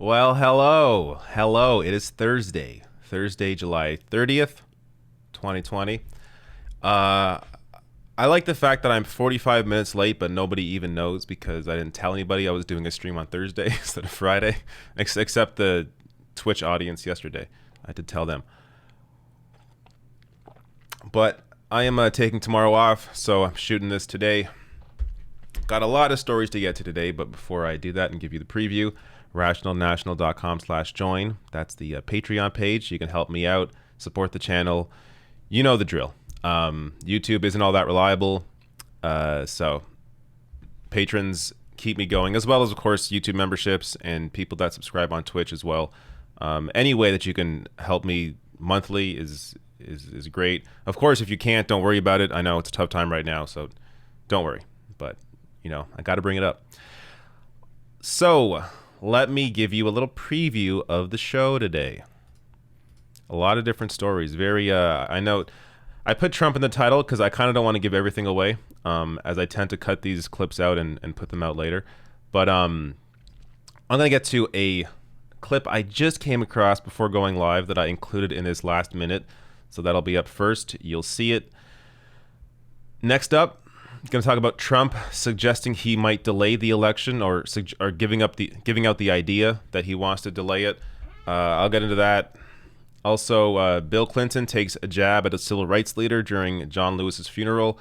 Well, hello. Hello. It is Thursday, July 30th, 2020. Uh, I like the fact that I'm 45 minutes late, but nobody even knows because I didn't tell anybody I was doing a stream on Thursday instead of Friday, except the Twitch audience yesterday. I had to tell them. But I am taking tomorrow off, so I'm shooting this today. Got a lot of stories to get to today, but before I do that and give you the preview, rationalnational.com/join. That's the Patreon page. You can help me out, support the channel. You know the drill. YouTube isn't all that reliable, so patrons keep me going, as well as, of course, YouTube memberships and people that subscribe on Twitch as well. Any way that you can help me monthly is great. Of course, if you can't, don't worry about it. I know it's a tough time right now, so don't worry. But, you know, I got to bring it up. So let me give you a little preview of the show today. A lot of different stories. I know I put Trump in the title because I kind of don't want to give everything away, as I tend to cut these clips out and put them out later. But I'm going to get to a clip I just came across before going live that I included in this last minute. So that'll be up first. You'll see it. Next up, I'm going to talk about Trump suggesting he might delay the election, or giving out the idea that he wants to delay it. I'll get into that. Also, Bill Clinton takes a jab at a civil rights leader during John Lewis's funeral.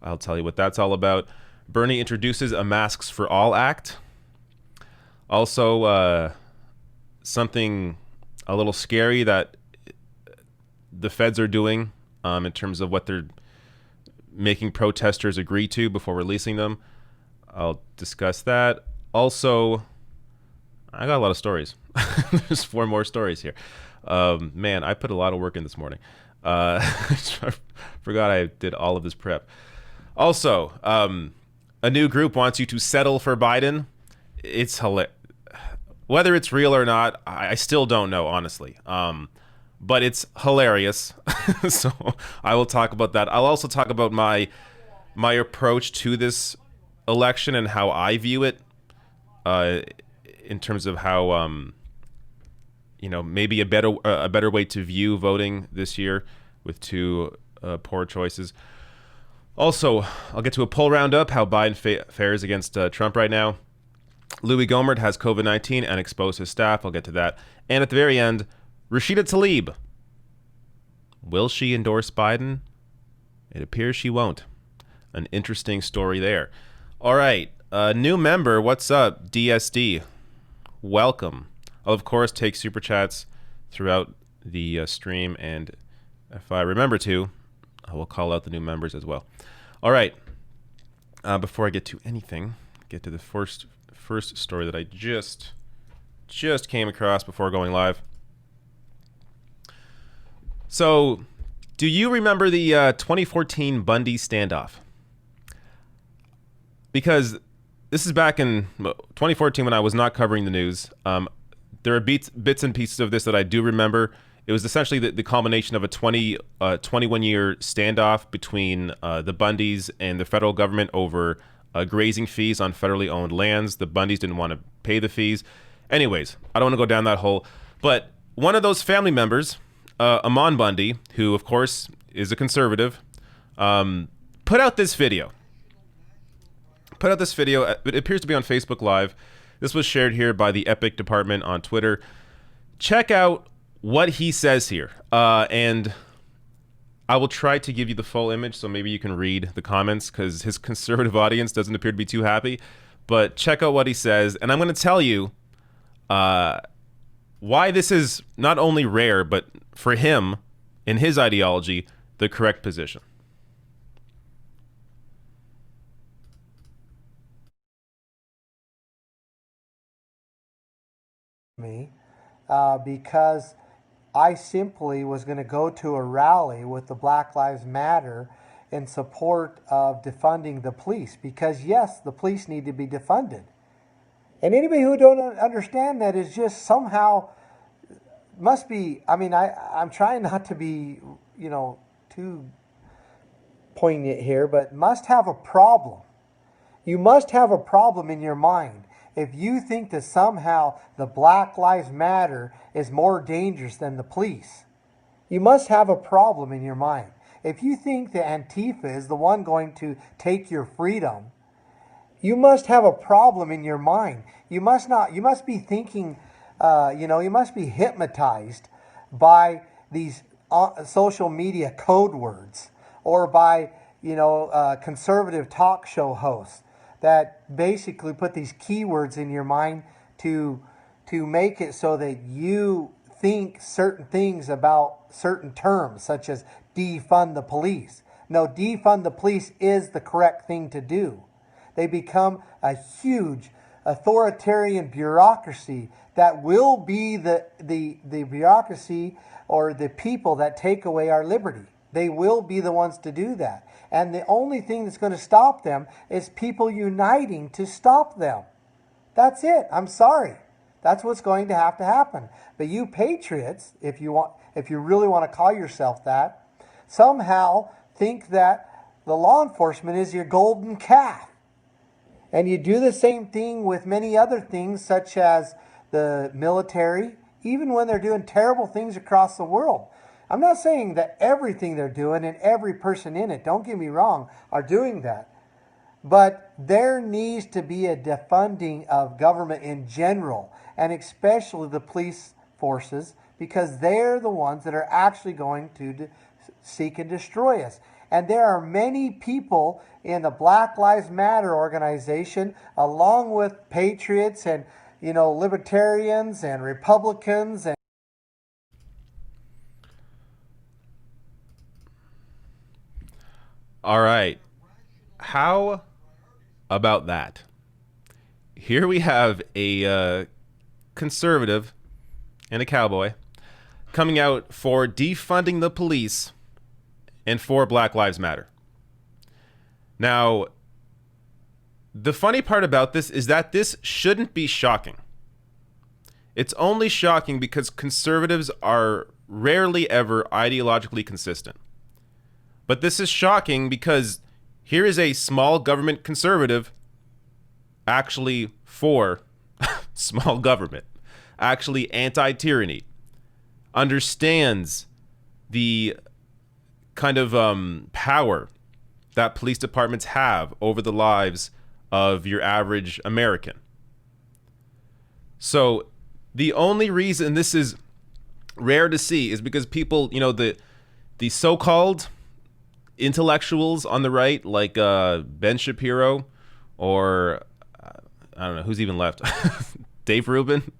I'll tell you what that's all about. Bernie introduces a Masks for All Act. Also, something a little scary that the feds are doing in terms of what they're making protesters agree to before releasing them. I'll discuss that. Also, I got a lot of stories. There's 4 more stories here. Man, I put a lot of work in this morning. I forgot I did all of this prep. Also, a new group wants you to settle for Biden. It's hilarious. Whether it's real or not, I still don't know, honestly. But it's hilarious. So I will talk about that. I'll also talk about my approach to this election and how I view it, in terms of how maybe a better way to view voting this year with 2 poor choices. Also, I'll get to a poll roundup, how Biden fares against Trump right now. Louis Gohmert has COVID-19 and exposed his staff. I'll get to that. And at the very end, Rashida Tlaib. Will she endorse Biden? It appears she won't. An interesting story there. All right. New member. What's up? DSD. Welcome. I'll, of course, take super chats throughout the stream. And if I remember to, I will call out the new members as well. All right. Before I get to anything, get to the first story that I just came across before going live. So, do you remember the 2014 Bundy standoff? Because this is back in 2014 when I was not covering the news. There are bits and pieces of this that I do remember. It was essentially the culmination of a 21-year standoff between the Bundys and the federal government over grazing fees on federally owned lands. The Bundys didn't want to pay the fees. Anyways, I don't want to go down that hole. But one of those family members, Amon Bundy, who of course is a conservative, put out this video. It appears to be on Facebook Live. This was shared here by the Epic Department on Twitter. Check out what he says here. And I will try to give you the full image so maybe you can read the comments, because his conservative audience doesn't appear to be too happy. But check out what he says. And I'm going to tell you why this is not only rare, but for him, in his ideology, the correct position. Me, because I simply was going to go to a rally with the Black Lives Matter in support of defunding the police, because yes, the police need to be defunded. And anybody who don't understand that is just somehow must be, I mean, I'm trying not to be, too poignant here, but must have a problem. You must have a problem in your mind if you think that somehow the Black Lives Matter is more dangerous than the police, you must have a problem in your mind. If you think that Antifa is the one going to take your freedom, you must have a problem in your mind. You must be thinking, you must be hypnotized by these social media code words, or by, conservative talk show hosts that basically put these keywords in your mind to make it so that you think certain things about certain terms, such as defund the police. No, defund the police is the correct thing to do. They become a huge authoritarian bureaucracy that will be the bureaucracy or the people that take away our liberty. They will be the ones to do that. And the only thing that's going to stop them is people uniting to stop them. That's it. I'm sorry. That's what's going to happen. But you patriots, if you really want to call yourself that, somehow think that the law enforcement is your golden calf. And you do the same thing with many other things, such as the military, even when they're doing terrible things across the world. I'm not saying that everything they're doing and every person in it, don't get me wrong, are doing that. But there needs to be a defunding of government in general, and especially the police forces, because they're the ones that are actually going to seek and destroy us. And there are many people in the Black Lives Matter organization, along with patriots and libertarians and Republicans and All right. How about that? Here we have a conservative and a cowboy coming out for defunding the police and for Black Lives Matter. Now, the funny part about this is that this shouldn't be shocking. It's only shocking because conservatives are rarely ever ideologically consistent. But this is shocking because here is a small government conservative actually for small government, actually anti-tyranny, understands the kind of power that police departments have over the lives of your average American. So the only reason this is rare to see is because people, the so-called intellectuals on the right, like Ben Shapiro, or I don't know who's even left, Dave Rubin,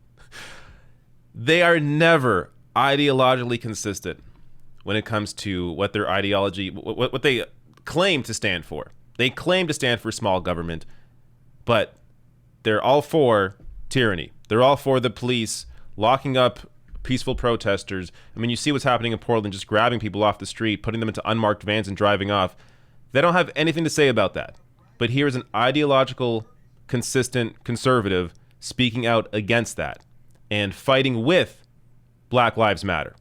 they are never ideologically consistent when it comes to what their ideology, what they claim to stand for. They claim to stand for small government, but they're all for tyranny. They're all for the police locking up peaceful protesters. I mean, you see what's happening in Portland, just grabbing people off the street, putting them into unmarked vans and driving off. They don't have anything to say about that. But here's an ideological, consistent conservative speaking out against that and fighting with Black Lives Matter.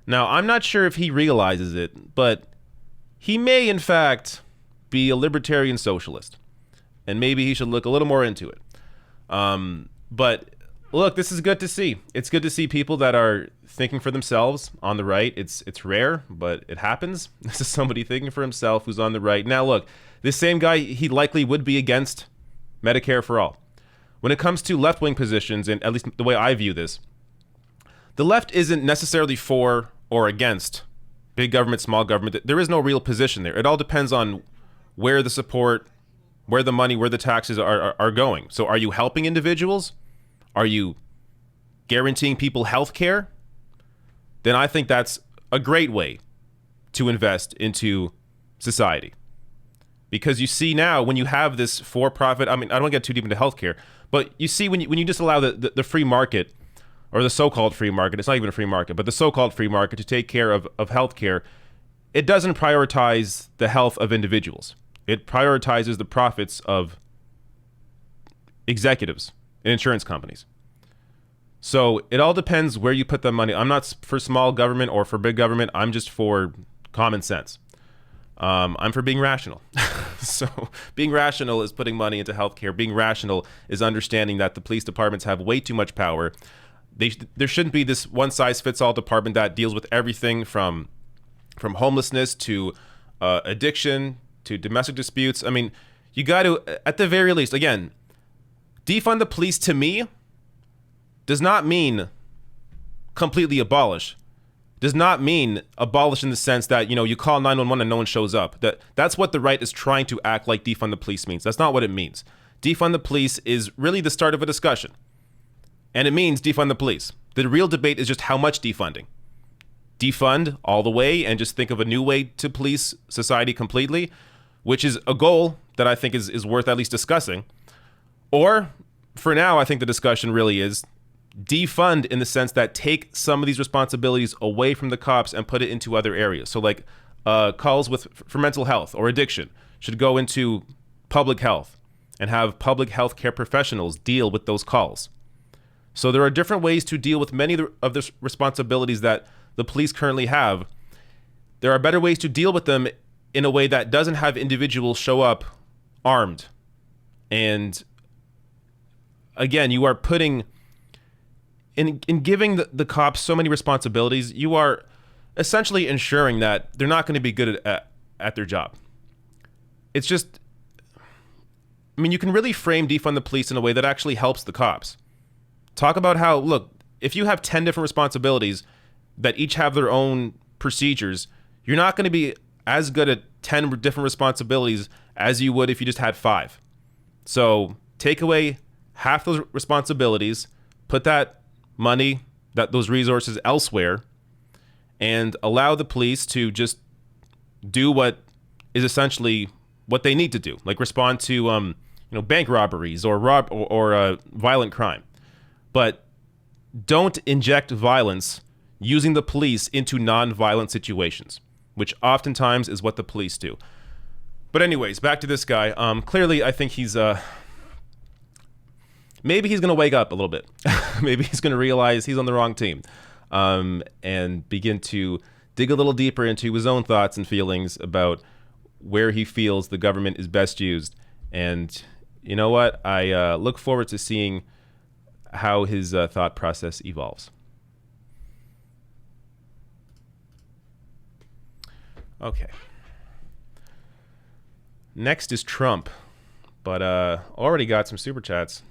Now, I'm not sure if he realizes it, but he may, in fact, be a libertarian socialist. And maybe he should look a little more into it. But look, this is good to see. It's good to see people that are thinking for themselves on the right. It's rare, but it happens. This is somebody thinking for himself who's on the right. Now, look, this same guy, he likely would be against Medicare for all. When it comes to left-wing positions, and at least the way I view this, the left isn't necessarily for or against big government, small government. There is no real position there. It all depends on where the support, where the money, where the taxes are going. So are you helping individuals? Are you guaranteeing people health care? Then I think that's a great way to invest into society. Because you see now, when you have this for-profit, I mean, I don't want to get too deep into healthcare, but you see when you just allow the free market, or the so-called free market, it's not even a free market, but the so-called free market to take care of healthcare, it doesn't prioritize the health of individuals. It prioritizes the profits of executives and insurance companies. So it all depends where you put the money. I'm not for small government or for big government. I'm just for common sense. I'm for being rational. So being rational is putting money into healthcare. Being rational is understanding that the police departments have way too much power. There shouldn't be this one-size-fits-all department that deals with everything from homelessness to addiction to domestic disputes. I mean, you got to, at the very least, again, defund the police to me does not mean completely abolish. Does not mean abolish in the sense that, you call 911 and no one shows up. That's what the right is trying to act like defund the police means. That's not what it means. Defund the police is really the start of a discussion. And it means defund the police. The real debate is just how much defunding. Defund all the way and just think of a new way to police society completely, which is a goal that I think is worth at least discussing. Or, for now, I think the discussion really is defund in the sense that take some of these responsibilities away from the cops and put it into other areas. So like calls for mental health or addiction should go into public health and have public health care professionals deal with those calls. So there are different ways to deal with many of the responsibilities that the police currently have. There are better ways to deal with them in a way that doesn't have individuals show up armed. And again, you are putting, in giving the cops so many responsibilities, you are essentially ensuring that they're not going to be good at their job. It's just, I mean, you can really frame defund the police in a way that actually helps the cops. Talk about how, look, if you have 10 different responsibilities that each have their own procedures, you're not going to be as good at 10 different responsibilities as you would if you just had 5. So take away half those responsibilities, put that money, those resources elsewhere, and allow the police to just do what is essentially what they need to do, like respond to bank robberies or violent crime. But don't inject violence using the police into non-violent situations, which oftentimes is what the police do. But anyways, back to this guy. Clearly, I think he's maybe he's going to wake up a little bit. Maybe he's going to realize he's on the wrong team, and begin to dig a little deeper into his own thoughts and feelings about where he feels the government is best used. And you know what? I look forward to seeing how his thought process evolves. Okay. Next is Trump, but already got some super chats.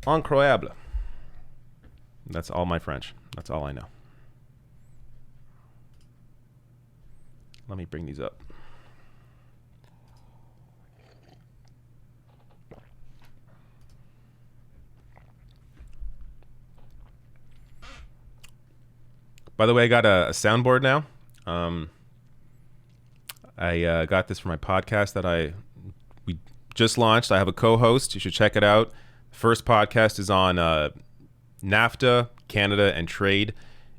Incroyable. That's all my French. That's all I know. Let me bring these up. By the way, I got a soundboard now. I got this for my podcast that we just launched. I have a co-host. You should check it out. First podcast is on NAFTA, Canada, and trade.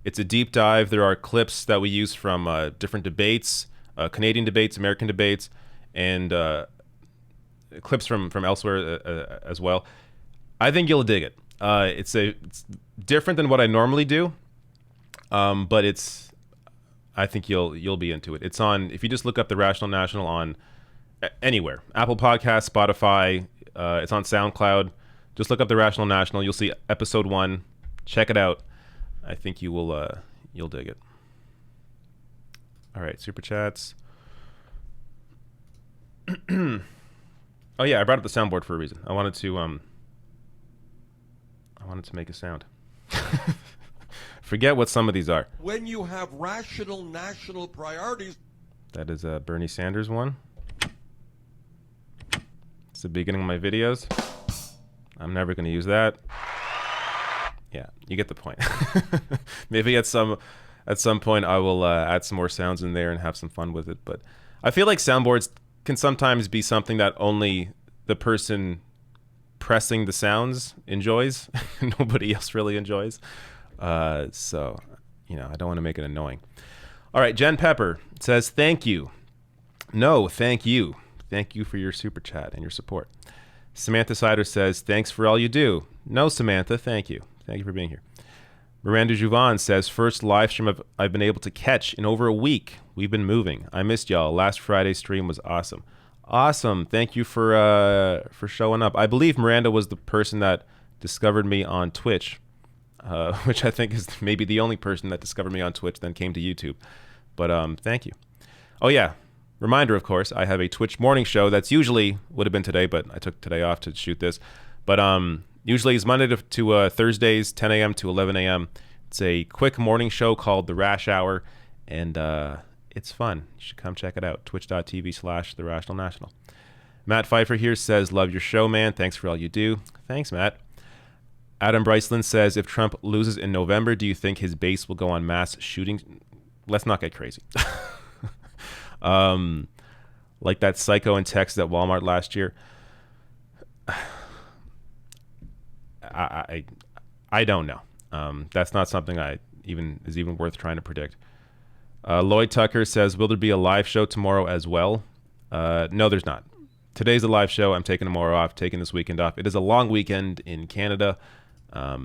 It's a deep dive. There are clips that we use from different debates, Canadian debates, American debates, and clips from elsewhere as well. I think you'll dig it. It's different than what I normally do. But I think you'll be into it. It's on, if you just look up the Rational National on anywhere, Apple Podcasts, Spotify, it's on SoundCloud. Just look up the Rational National. You'll see episode 1. Check it out. I think you'll dig it. All right, super chats. Oh yeah, I brought up the soundboard for a reason. I wanted to make a sound. Forget what some of these are. When you have rational national priorities. That is a Bernie Sanders one. It's the beginning of my videos. I'm never going to use that. Yeah, you get the point. Maybe at some point I will add some more sounds in there and have some fun with it. But I feel like soundboards can sometimes be something that only the person pressing the sounds enjoys. Nobody else really enjoys. So, I don't want to make it annoying. All right, Jen Pepper says, thank you. No, thank you. Thank you for your super chat and your support. Samantha Sider says, thanks for all you do. No, Samantha, thank you. Thank you for being here. Miranda Juvan says, first live stream I've been able to catch in over a week. We've been moving. I missed y'all. Last Friday's stream was awesome. Awesome. Thank you for showing up. I believe Miranda was the person that discovered me on Twitch, which I think is maybe the only person that discovered me on Twitch then came to YouTube. But thank you. Oh, yeah. Reminder, of course, I have a Twitch morning show that's usually would have been today, but I took today off to shoot this. But usually it's Monday to Thursdays, 10 a.m. to 11 a.m. It's a quick morning show called The Rash Hour, and it's fun. You should come check it out. Twitch.tv/The Rational National. Matt Pfeiffer here says, love your show, man. Thanks for all you do. Thanks, Matt. Adam Bryceland says, if Trump loses in November, do you think his base will go on mass shooting? Let's not get crazy. Like that psycho in Texas at Walmart last year. I don't know. That's not something is even worth trying to predict. Lloyd Tucker says, will there be a live show tomorrow as well? No, there's not. Today's a live show. I'm taking tomorrow off, taking this weekend off. It is a long weekend in Canada. At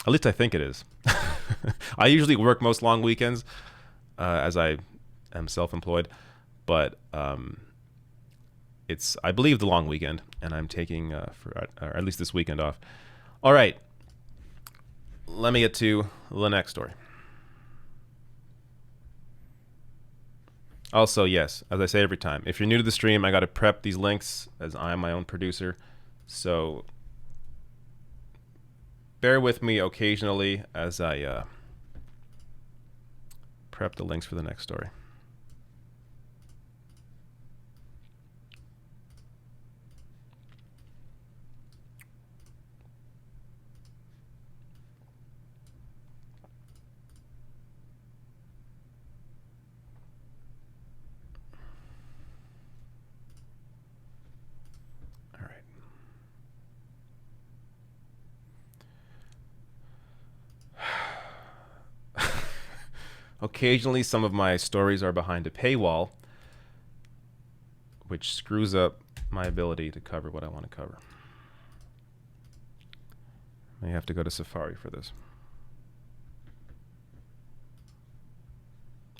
least I think it is. I usually work most long weekends as I am self-employed. But it's, I believe, the long weekend, and I'm taking, or at least this weekend off. All right. Let me get to the next story. Also, yes, as I say every time, if you're new to the stream, I got to prep these links as I'm my own producer. So bear with me occasionally as I prep the links for the next story. Occasionally, some of my stories are behind a paywall, which screws up my ability to cover what I want to cover. I have to go to Safari for this.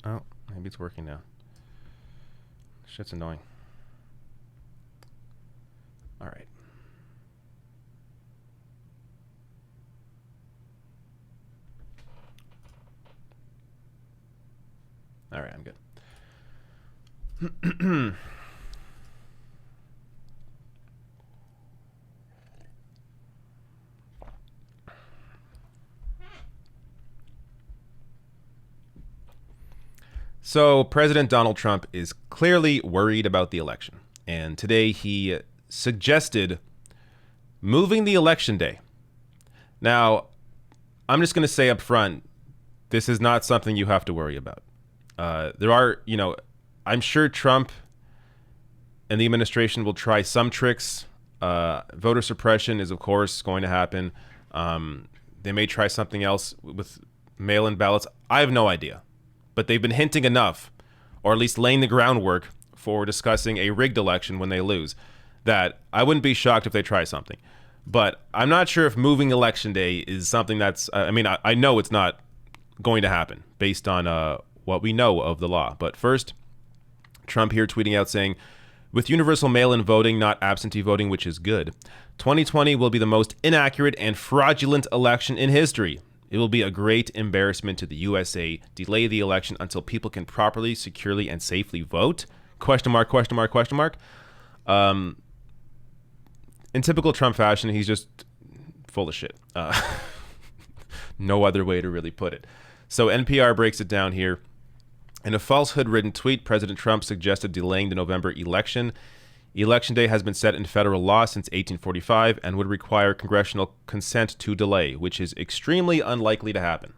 Oh, maybe it's working now. Shit's annoying. All right. All right, I'm good. So President Donald Trump is clearly worried about the election. And today he suggested moving the election day. Now, I'm just going to say up front, this is not something you have to worry about. There are, I'm sure Trump and the administration will try some tricks. Voter suppression is, of course, going to happen. They may try something else with mail-in ballots. I have no idea. But they've been hinting enough, or at least laying the groundwork for discussing a rigged election when they lose, that I wouldn't be shocked if they try something. But I'm not sure if moving election day is something that's, I know it's not going to happen based on what we know of the law. But first, Trump here tweeting out saying, with universal mail-in voting, not absentee voting, which is good, 2020 will be the most inaccurate and fraudulent election in history. It will be a great embarrassment to the USA. Delay the election until people can properly, securely, and safely vote? Question mark, question mark, question mark. In typical Trump fashion, he's just full of shit. No other way to really put it. So NPR breaks it down here. In a falsehood-ridden tweet, President Trump suggested delaying the November election. Election day has been set in federal law since 1845 and would require congressional consent to delay, which is extremely unlikely to happen.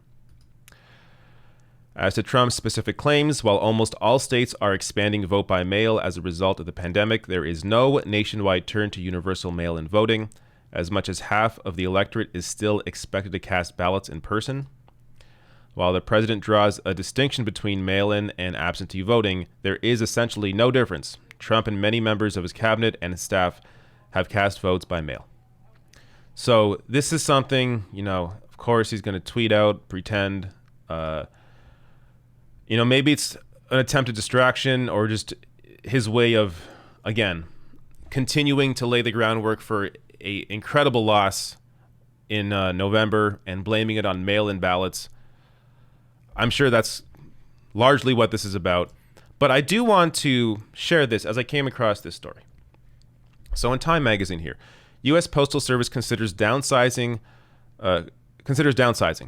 As to Trump's specific claims, while almost all states are expanding vote by mail as a result of the pandemic, there is no nationwide turn to universal mail-in voting. As much as half of the electorate is still expected to cast ballots in person. While the president draws a distinction between mail-in and absentee voting, there is essentially no difference. Trump and many members of his cabinet and his staff have cast votes by mail. So this is something, of course he's going to tweet out, pretend, maybe it's an attempted distraction or just his way of, again, continuing to lay the groundwork for a incredible loss in November and blaming it on mail-in ballots. I'm sure that's largely what this is about. But I do want to share this as I came across this story. So in Time magazine here, U.S. Postal Service considers downsizing.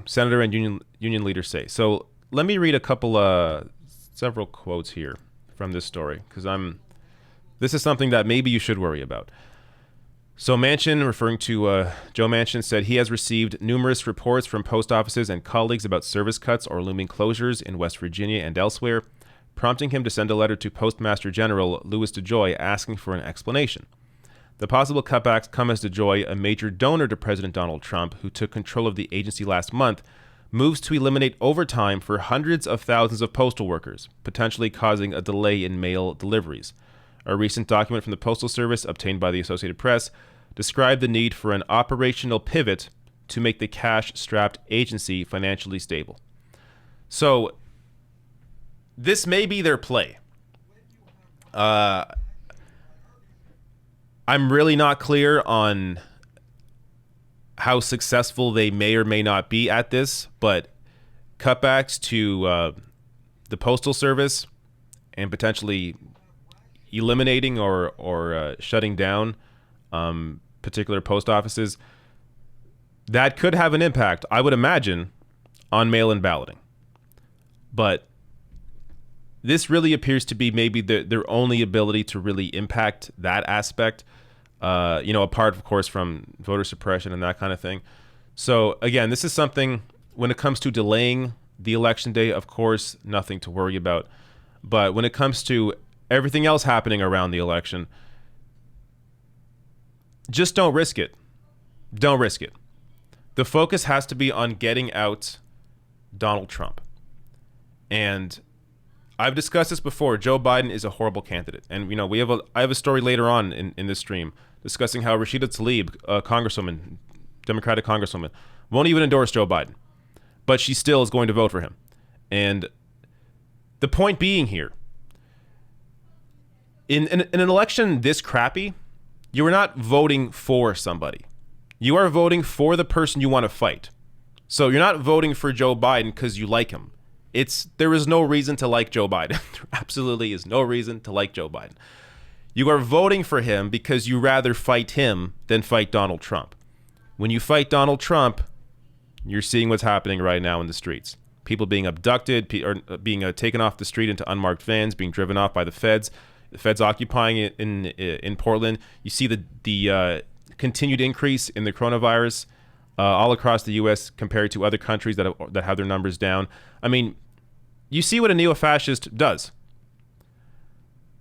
Senator and union leaders say. So let me read several quotes here from this story, because this is something that maybe you should worry about. So Manchin, referring to Joe Manchin, said he has received numerous reports from post offices and colleagues about service cuts or looming closures in West Virginia and elsewhere, prompting him to send a letter to Postmaster General Louis DeJoy asking for an explanation. The possible cutbacks come as DeJoy, a major donor to President Donald Trump, who took control of the agency last month, moves to eliminate overtime for hundreds of thousands of postal workers, potentially causing a delay in mail deliveries. A recent document from the Postal Service, obtained by the Associated Press, described the need for an operational pivot to make the cash-strapped agency financially stable. So, this may be their play. I'm really not clear on how successful they may or may not be at this, but cutbacks to the Postal Service and potentially eliminating or shutting down particular post offices, that could have an impact, I would imagine, on mail-in balloting. But this really appears to be maybe their only ability to really impact that aspect, apart, of course, from voter suppression and that kind of thing. So, again, this is something, when it comes to delaying the election day, of course, nothing to worry about. But when it comes to everything else happening around the election, just don't risk it. Don't risk it. The focus has to be on getting out Donald Trump. And I've discussed this before. Joe Biden is a horrible candidate. And, I have a story later on in this stream discussing how Rashida Tlaib, a congresswoman, Democratic congresswoman, won't even endorse Joe Biden. But she still is going to vote for him. And the point being here, in an election this crappy, you are not voting for somebody. You are voting for the person you want to fight. So you're not voting for Joe Biden because you like him. There is no reason to like Joe Biden. There absolutely is no reason to like Joe Biden. You are voting for him because you rather fight him than fight Donald Trump. When you fight Donald Trump, you're seeing what's happening right now in the streets. People being abducted, or being taken off the street into unmarked vans, being driven off by the feds. The feds occupying it in Portland. You see the continued increase in the coronavirus all across the U.S. compared to other countries that have their numbers down. I mean, you see what a neo-fascist does.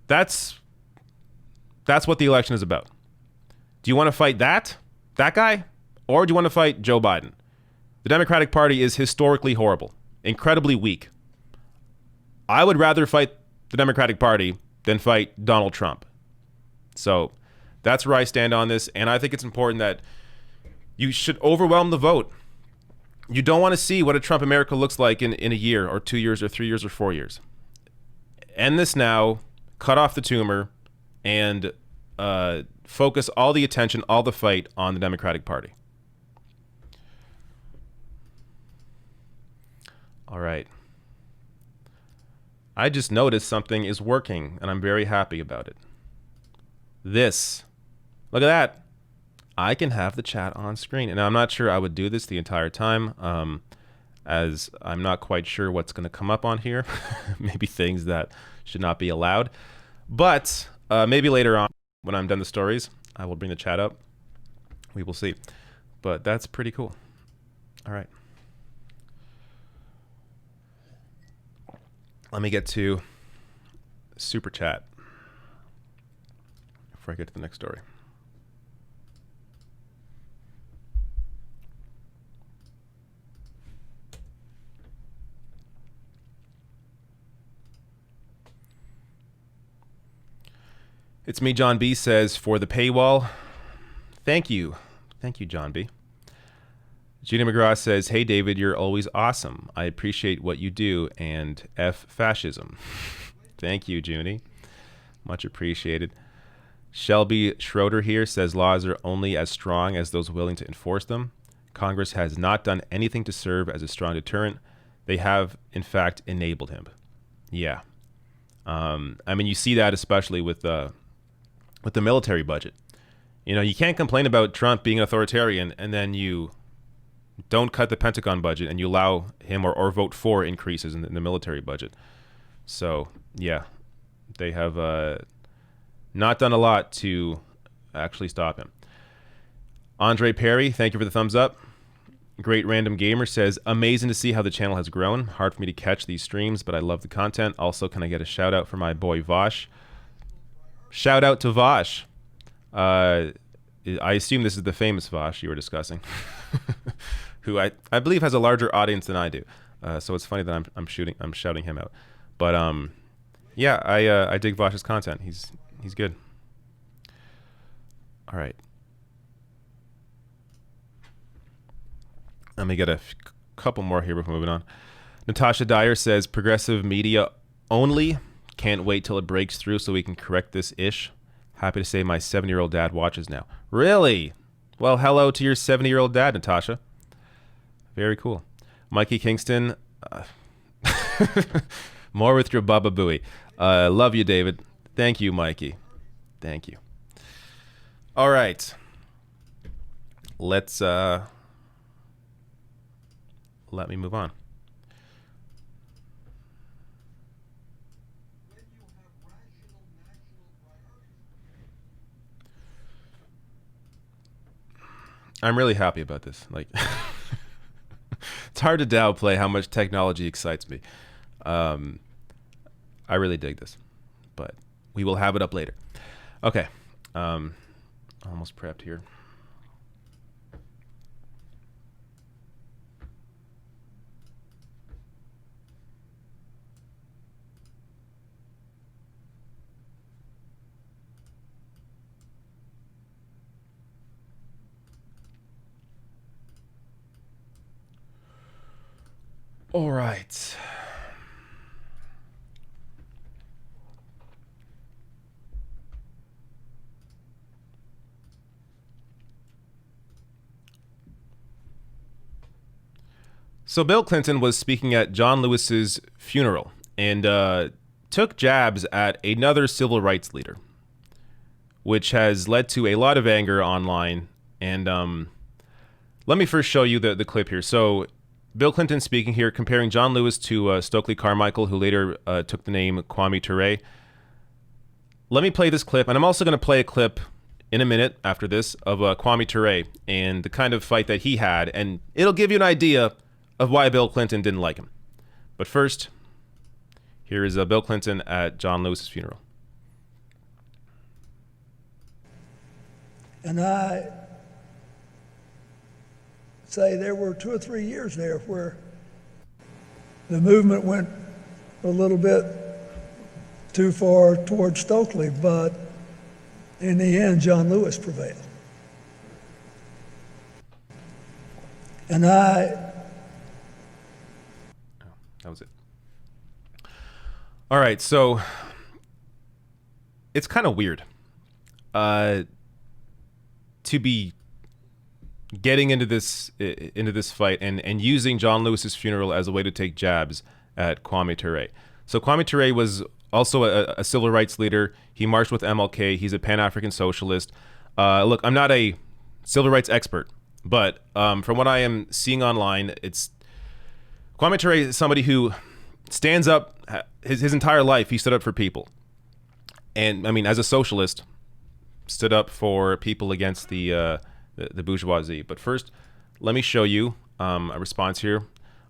That's what the election is about. Do you want to fight that guy, or do you want to fight Joe Biden? The Democratic Party is historically horrible, incredibly weak. I would rather fight the Democratic Party than fight Donald Trump. So that's where I stand on this, and I think it's important that you should overwhelm the vote. You don't want to see what a Trump America looks like in a year or 2 years or 3 years or 4 years. End this now, cut off the tumor, and focus all the attention, all the fight on the Democratic Party. All right. I just noticed something is working, and I'm very happy about it. Look at that. I can have the chat on screen, and I'm not sure I would do this the entire time, as I'm not quite sure what's going to come up on here. Maybe things that should not be allowed. But maybe later on, when I'm done the stories, I will bring the chat up. We will see. But that's pretty cool. All right. Let me get to Super Chat before I get to the next story. It's me, John B. says, for the paywall. Thank you. Thank you, John B. Judy McGraw says, hey, David, you're always awesome. I appreciate what you do, and F fascism. Thank you, Junie. Much appreciated. Shelby Schroeder here says laws are only as strong as those willing to enforce them. Congress has not done anything to serve as a strong deterrent. They have, in fact, enabled him. Yeah. I mean, you see that especially with the military budget. You know, you can't complain about Trump being authoritarian and then you don't cut the Pentagon budget and you allow him or vote for increases in the military budget. So, yeah, they have not done a lot to actually stop him. Andre Perry, thank you for the thumbs up. Great Random Gamer says, amazing to see how the channel has grown. Hard for me to catch these streams, but I love the content. Also, can I get a shout out for my boy Vosh? Shout out to Vosh. I assume this is the famous Vosh you were discussing, who I believe has a larger audience than I do. So it's funny that I'm shouting him out. But yeah, I dig Vosh's content. He's good. All right. Let me get a couple more here before moving on. Natasha Dyer says, progressive media only. Can't wait till it breaks through so we can correct this ish. Happy to say my 7-year-old dad watches now. Really? Well, hello to your 70-year-old dad, Natasha. Very cool. Mikey Kingston. More with your Baba Booey. Love you, David. Thank you, Mikey. Thank you. All right. Let's... let me move on. I'm really happy about this. Like, it's hard to downplay how much technology excites me. I really dig this, but we will have it up later. Okay. Almost prepped here. All right. So Bill Clinton was speaking at John Lewis's funeral and took jabs at another civil rights leader, which has led to a lot of anger online. And let me first show you the clip here. So Bill Clinton speaking here, comparing John Lewis to Stokely Carmichael, who later took the name Kwame Ture. Let me play this clip, and I'm also going to play a clip in a minute after this of Kwame Ture and the kind of fight that he had, and it'll give you an idea of why Bill Clinton didn't like him. But first, here is Bill Clinton at John Lewis's funeral. And I say there were 2 or 3 years there where the movement went a little bit too far towards Stokely, but in the end, John Lewis prevailed. And that was it. All right, so it's kind of weird to be getting into this fight and using John Lewis's funeral as a way to take jabs at Kwame Ture. So Kwame Ture was also a civil rights leader. He marched with MLK. He's a Pan-African socialist. Look, I'm not a civil rights expert, but from what I am seeing online, it's Kwame Ture is somebody who stands up. His entire life, he stood up for people. And, I mean, as a socialist, stood up for people against the bourgeoisie. But first, let me show you a response here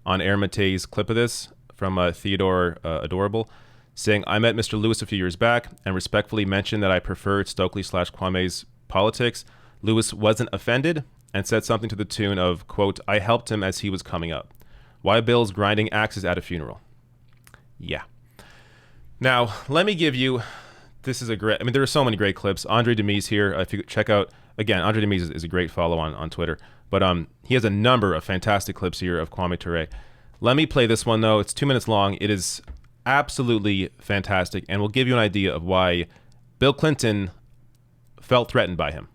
on Aaron Matei's clip of this from Theodore Adorable, saying, I met Mr. Lewis a few years back and respectfully mentioned that I preferred Stokely/Kwame's politics. Lewis wasn't offended and said something to the tune of, quote, I helped him as he was coming up. Why Bill's grinding axes at a funeral? Yeah. Now, let me give you, this is a great, I mean, there are so many great clips. Andre Demise here, if you check out again, Andre Demise is a great follow on Twitter. But he has a number of fantastic clips here of Kwame Ture. Let me play this one, though. It's 2 minutes long. It is absolutely fantastic and will give you an idea of why Bill Clinton felt threatened by him.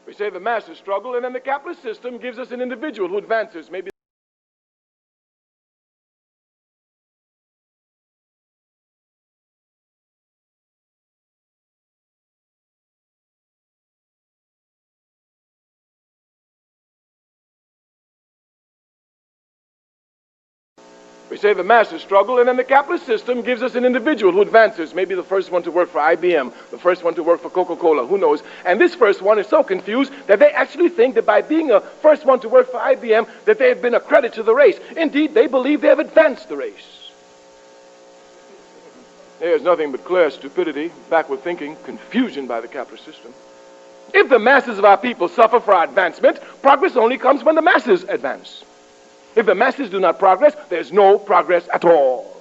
We say the masses struggle, and then the capitalist system gives us an individual who advances, maybe. We say the masses struggle, and then the capitalist system gives us an individual who advances, maybe the first one to work for IBM, the first one to work for Coca-Cola, who knows. And this first one is so confused that they actually think that by being a first one to work for IBM, that they have been a credit to the race. Indeed, they believe they have advanced the race. There's nothing but clear stupidity, backward thinking, confusion by the capitalist system. If the masses of our people suffer for our advancement, progress only comes when the masses advance. If the masses do not progress, there's no progress at all.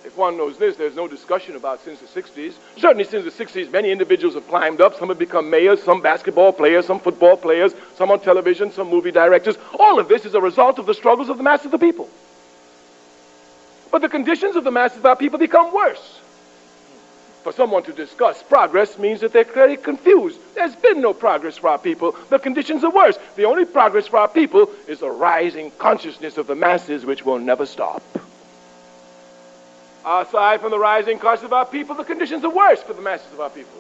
If one knows this, there's no discussion about since the 60s. Certainly since the 60s, many individuals have climbed up. Some have become mayors, some basketball players, some football players, some on television, some movie directors. All of this is a result of the struggles of the masses of the people. But the conditions of the masses of our people become worse. For someone to discuss progress means that they're clearly confused. There's been no progress for our people. The conditions are worse. The only progress for our people is the rising consciousness of the masses, which will never stop. Aside from the rising consciousness of our people, the conditions are worse for the masses of our people.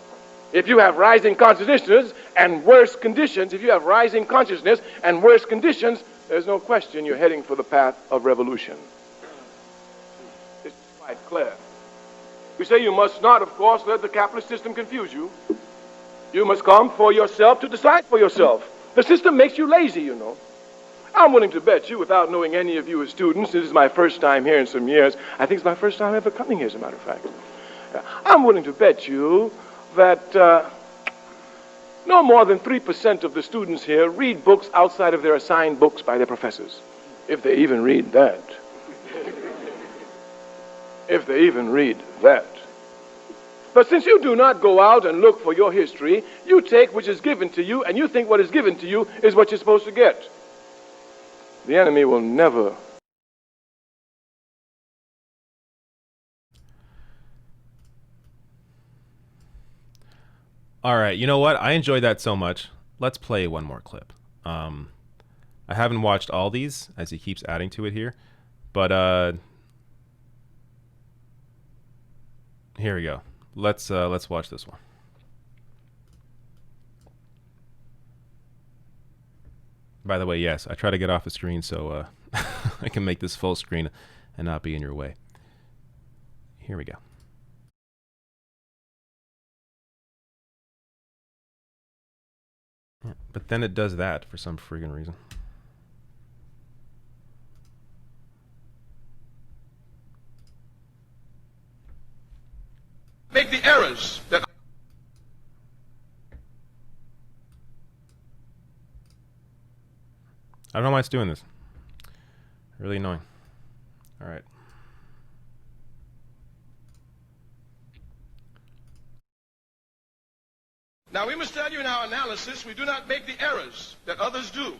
If you have rising consciousness and worse conditions, there's no question you're heading for the path of revolution. It's quite clear. We say you must not, of course, let the capitalist system confuse you. You must come for yourself to decide for yourself. The system makes you lazy, you know. I'm willing to bet you, without knowing any of you as students, this is my first time here in some years. I think it's my first time ever coming here, as a matter of fact. I'm willing to bet you that no more than 3% of the students here read books outside of their assigned books by their professors. If they even read that. If they even read that. But since you do not go out and look for your history, you take which is given to you, and you think what is given to you is what you're supposed to get. The enemy will never. All right, you know what? I enjoyed that so much. Let's play one more clip. I haven't watched all these, as he keeps adding to it here, but here we go. Let's watch this one. By the way, yes, I try to get off the screen so I can make this full screen and not be in your way. Here we go. Yeah, but then it does that for some friggin' reason. Make the errors that I don't know why it's doing this. Really annoying. All right. Now, we must tell you in our analysis, we do not make the errors that others do.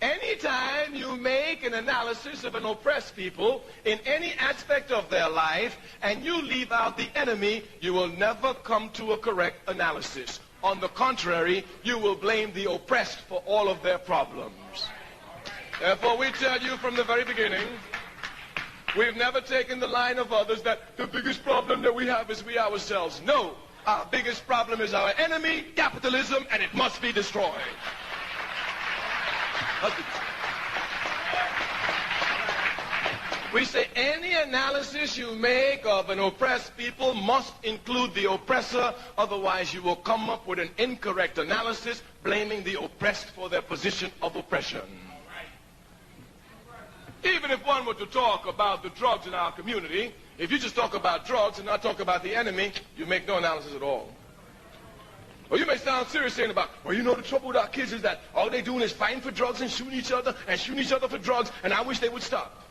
Anytime you make an analysis of an oppressed people in any aspect of their life and you leave out the enemy, you will never come to a correct analysis. On the contrary, you will blame the oppressed for all of their problems. Therefore, we tell you from the very beginning, we've never taken the line of others that the biggest problem that we have is we ourselves. No. Our biggest problem is our enemy, capitalism, and it must be destroyed. We say any analysis you make of an oppressed people must include the oppressor, otherwise you will come up with an incorrect analysis blaming the oppressed for their position of oppression. Even if one were to talk about the drugs in our community, if you just talk about drugs and not talk about the enemy, you make no analysis at all. Or you may sound serious saying about, well, you know, the trouble with our kids is that all they doing is fighting for drugs and shooting each other for drugs, and I wish they would stop.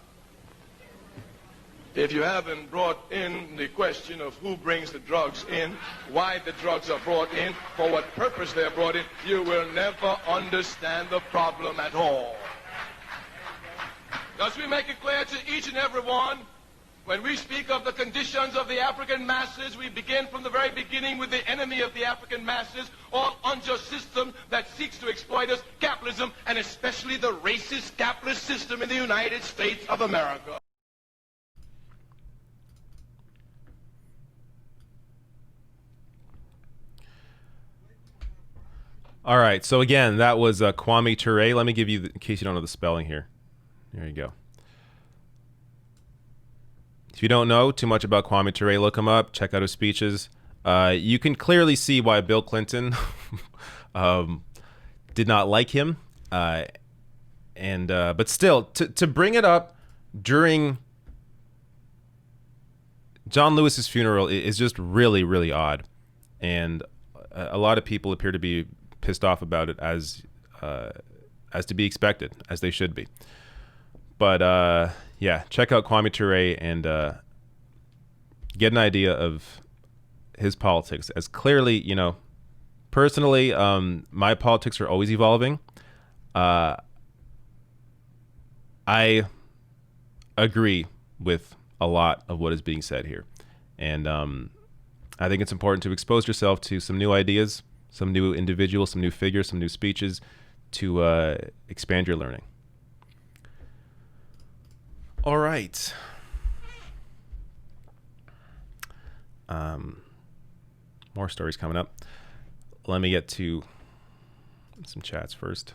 If you haven't brought in the question of who brings the drugs in, why the drugs are brought in, for what purpose they're brought in, you will never understand the problem at all. Thus we make it clear to each and every one, when we speak of the conditions of the African masses, we begin from the very beginning with the enemy of the African masses, all unjust system that seeks to exploit us, capitalism, and especially the racist capitalist system in the United States of America. All right, so again, that was Kwame Ture. Let me give you, in case you don't know the spelling here. There you go. If you don't know too much about Kwame Ture, look him up, check out his speeches. You can clearly see why Bill Clinton did not like him. But still, to bring it up during John Lewis's funeral is just really, really odd. And a lot of people appear to be pissed off about it, as to be expected, as they should be. But yeah, check out Kwame Ture and get an idea of his politics. As clearly, you know, personally, my politics are always evolving. I agree with a lot of what is being said here. And I think it's important to expose yourself to some new ideas, some new individuals, some new figures, some new speeches to expand your learning. All right. More stories coming up. Let me get to some chats first.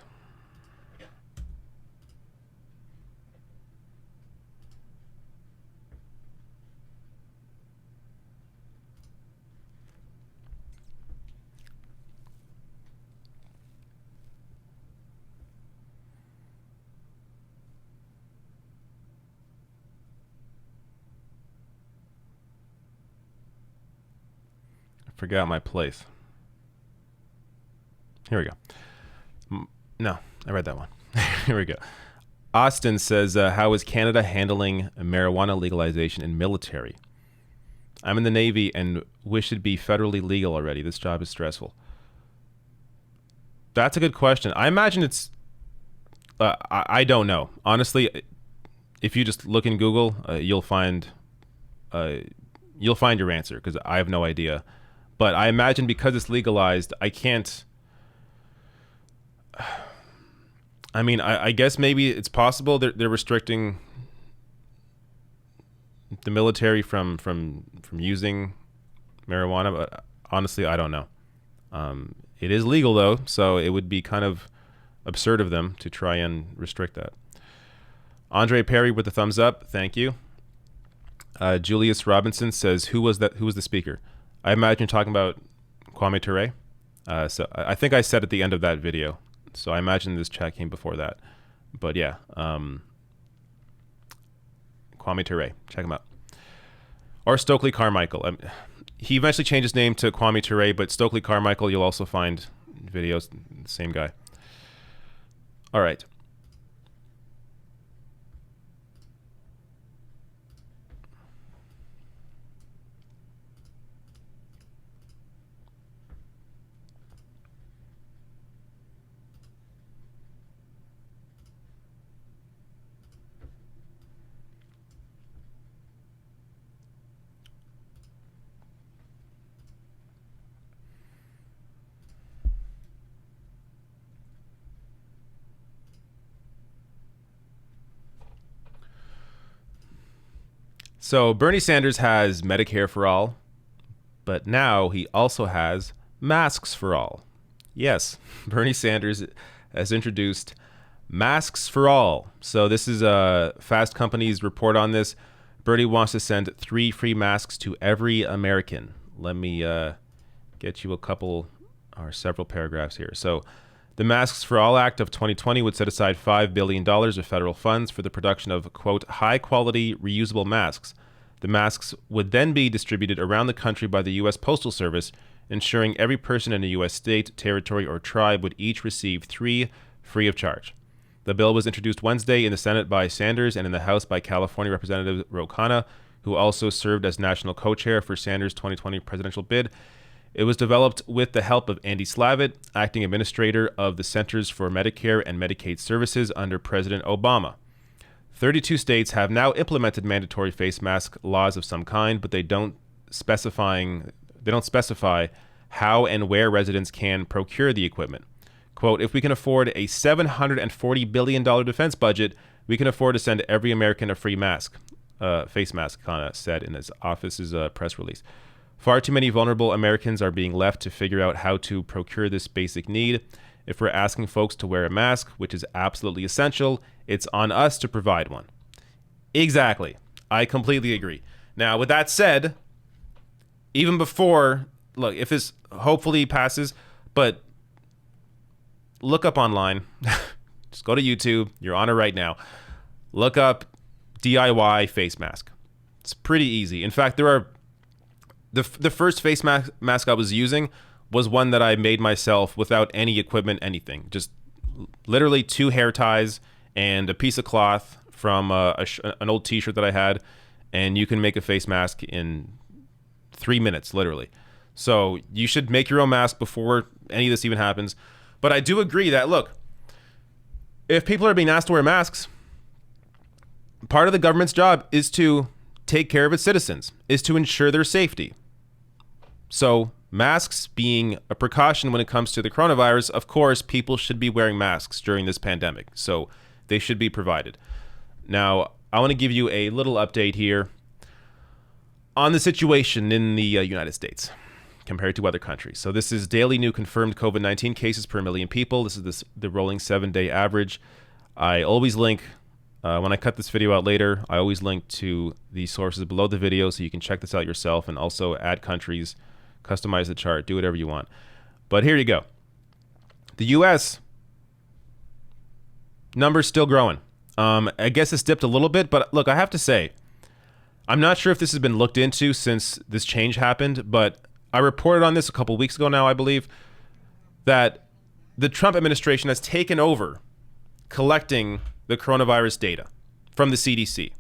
Forgot my place. Here we go. No, I read that one. Here we go. Austin says, how is Canada handling marijuana legalization in military? I'm in the Navy and wish it'd be federally legal already. This job is stressful. That's a good question. I imagine it's... I don't know. Honestly, if you just look in Google, you'll find your answer, because I have no idea. But I imagine because it's legalized, I can't... I mean, I guess maybe it's possible they're restricting the military from using marijuana, but honestly, I don't know. It is legal, though, so it would be kind of absurd of them to try and restrict that. Andre Perry with the thumbs up. Thank you. Julius Robinson says, who was the speaker? I imagine you're talking about Kwame Ture. So I think I said at the end of that video. So I imagine this chat came before that. But yeah, Kwame Ture. Check him out. Or Stokely Carmichael. He eventually changed his name to Kwame Ture, but Stokely Carmichael, you'll also find videos. Same guy. All right. So Bernie Sanders has Medicare for all, but now he also has masks for all. Yes, Bernie Sanders has introduced masks for all. So this is Fast Company's report on this. Bernie wants to send 3 free masks to every American. Let me get you a couple or several paragraphs here. So the Masks for All Act of 2020 would set aside $5 billion of federal funds for the production of, quote, high-quality reusable masks. The masks would then be distributed around the country by the U.S. Postal Service ensuring every person in a U.S. state, territory, or tribe would each receive 3 free of charge. The bill was introduced Wednesday in the Senate by Sanders and in the House by California Representative Ro Khanna, who also served as national co-chair for Sanders' 2020 presidential bid. It was developed with the help of Andy Slavitt, acting administrator of the Centers for Medicare and Medicaid Services under President Obama. 32 states have now implemented mandatory face mask laws of some kind, but they don't specify how and where residents can procure the equipment. Quote, if we can afford a $740 billion defense budget, we can afford to send every American a free mask, face mask, Khanna said in his office's press release. Far too many vulnerable Americans are being left to figure out how to procure this basic need. If we're asking folks to wear a mask, which is absolutely essential, it's on us to provide one. Exactly. I completely agree. Now, with that said, even before, look, if this hopefully passes, but look up online. Just go to YouTube. You're on it right now. Look up DIY face mask. It's pretty easy. In fact, there are the first face mask I was using was one that I made myself without any equipment, anything. Just literally 2 hair ties and a piece of cloth from an old t-shirt that I had, and you can make a face mask in 3 minutes, literally. So you should make your own mask before any of this even happens. But I do agree that, look, if people are being asked to wear masks, part of the government's job is to take care of its citizens, is to ensure their safety. So masks being a precaution when it comes to the coronavirus, of course, people should be wearing masks during this pandemic. So they should be provided. Now, I want to give you a little update here on the situation in the United States compared to other countries. So this is daily new confirmed COVID-19 cases per million people. This is the rolling 7-day average. I always link, when I cut this video out later, I always link to the sources below the video so you can check this out yourself and also add countries, customize the chart, do whatever you want. But here you go. The U.S. numbers still growing. I guess it's dipped a little bit, but look, I have to say, I'm not sure if this has been looked into since this change happened, but I reported on this a couple weeks ago now, I believe, that the Trump administration has taken over collecting the coronavirus data from the CDC.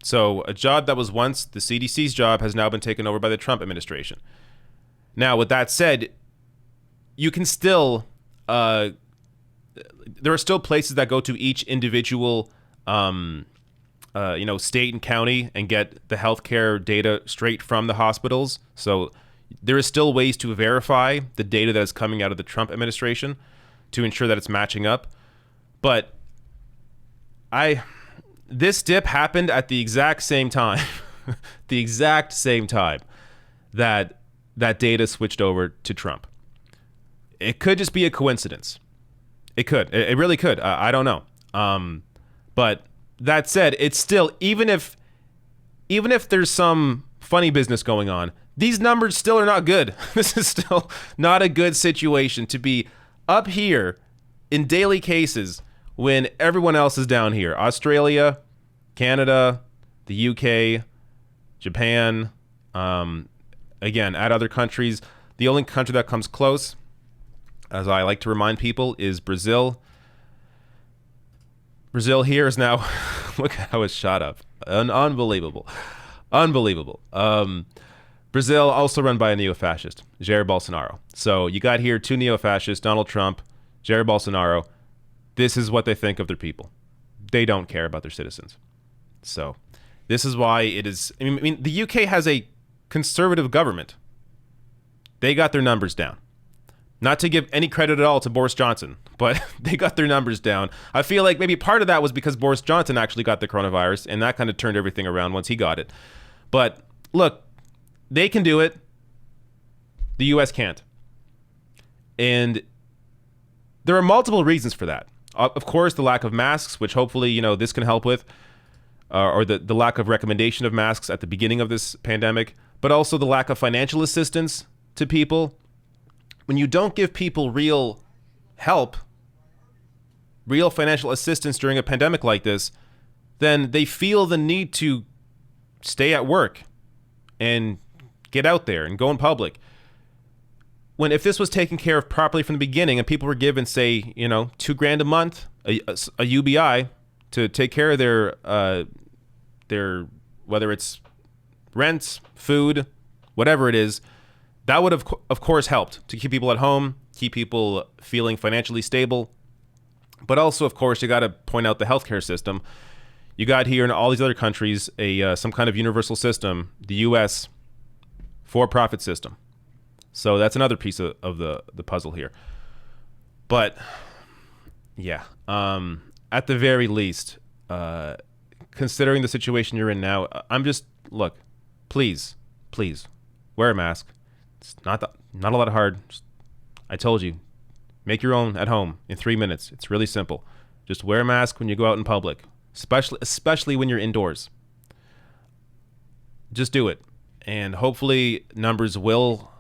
So a job that was once the CDC's job has now been taken over by the Trump administration. Now, with that said, you can still, there are still places that go to each individual, state and county and get the healthcare data straight from the hospitals. So there is still ways to verify the data that is coming out of the Trump administration to ensure that it's matching up. But this dip happened at the exact same time, that data switched over to Trump. It could just be a coincidence. It could. It really could. I don't know. But that said, it's still, even if there's some funny business going on, these numbers still are not good. This is still not a good situation to be up here in daily cases when everyone else is down here. Australia, Canada, the UK, Japan, again, add other countries. The only country that comes close, as I like to remind people, is Brazil. Brazil here is now, look at how it's shot up. Unbelievable. Brazil also run by a neo-fascist, Jair Bolsonaro. So you got here 2 neo-fascists, Donald Trump, Jair Bolsonaro. This is what they think of their people. They don't care about their citizens. So this is why it is, I mean, the UK has a conservative government. They got their numbers down. Not to give any credit at all to Boris Johnson, but they got their numbers down. I feel like maybe part of that was because Boris Johnson actually got the coronavirus, and that kind of turned everything around once he got it. But look, they can do it. The U.S. can't. And there are multiple reasons for that. Of course, the lack of masks, which hopefully, this can help with, or the lack of recommendation of masks at the beginning of this pandemic, but also the lack of financial assistance to people. When you don't give people real help, real financial assistance during a pandemic like this, then they feel the need to stay at work and get out there and go in public. when if this was taken care of properly from the beginning and people were given, say, you know, $2,000 a month, a UBI to take care of their whether it's rent, food, whatever it is, that would have, of course, helped to keep people at home, keep people feeling financially stable. But also, of course, you got to point out the healthcare system. You got here in all these other countries some kind of universal system, the U.S. for-profit system. So that's another piece of the puzzle here. But yeah, at the very least, considering the situation you're in now, I'm just, look, please wear a mask. It's not a lot hard. I told you, make your own at home in 3 minutes. It's really simple. Just wear a mask when you go out in public, especially when you're indoors. Just do it. And hopefully numbers will,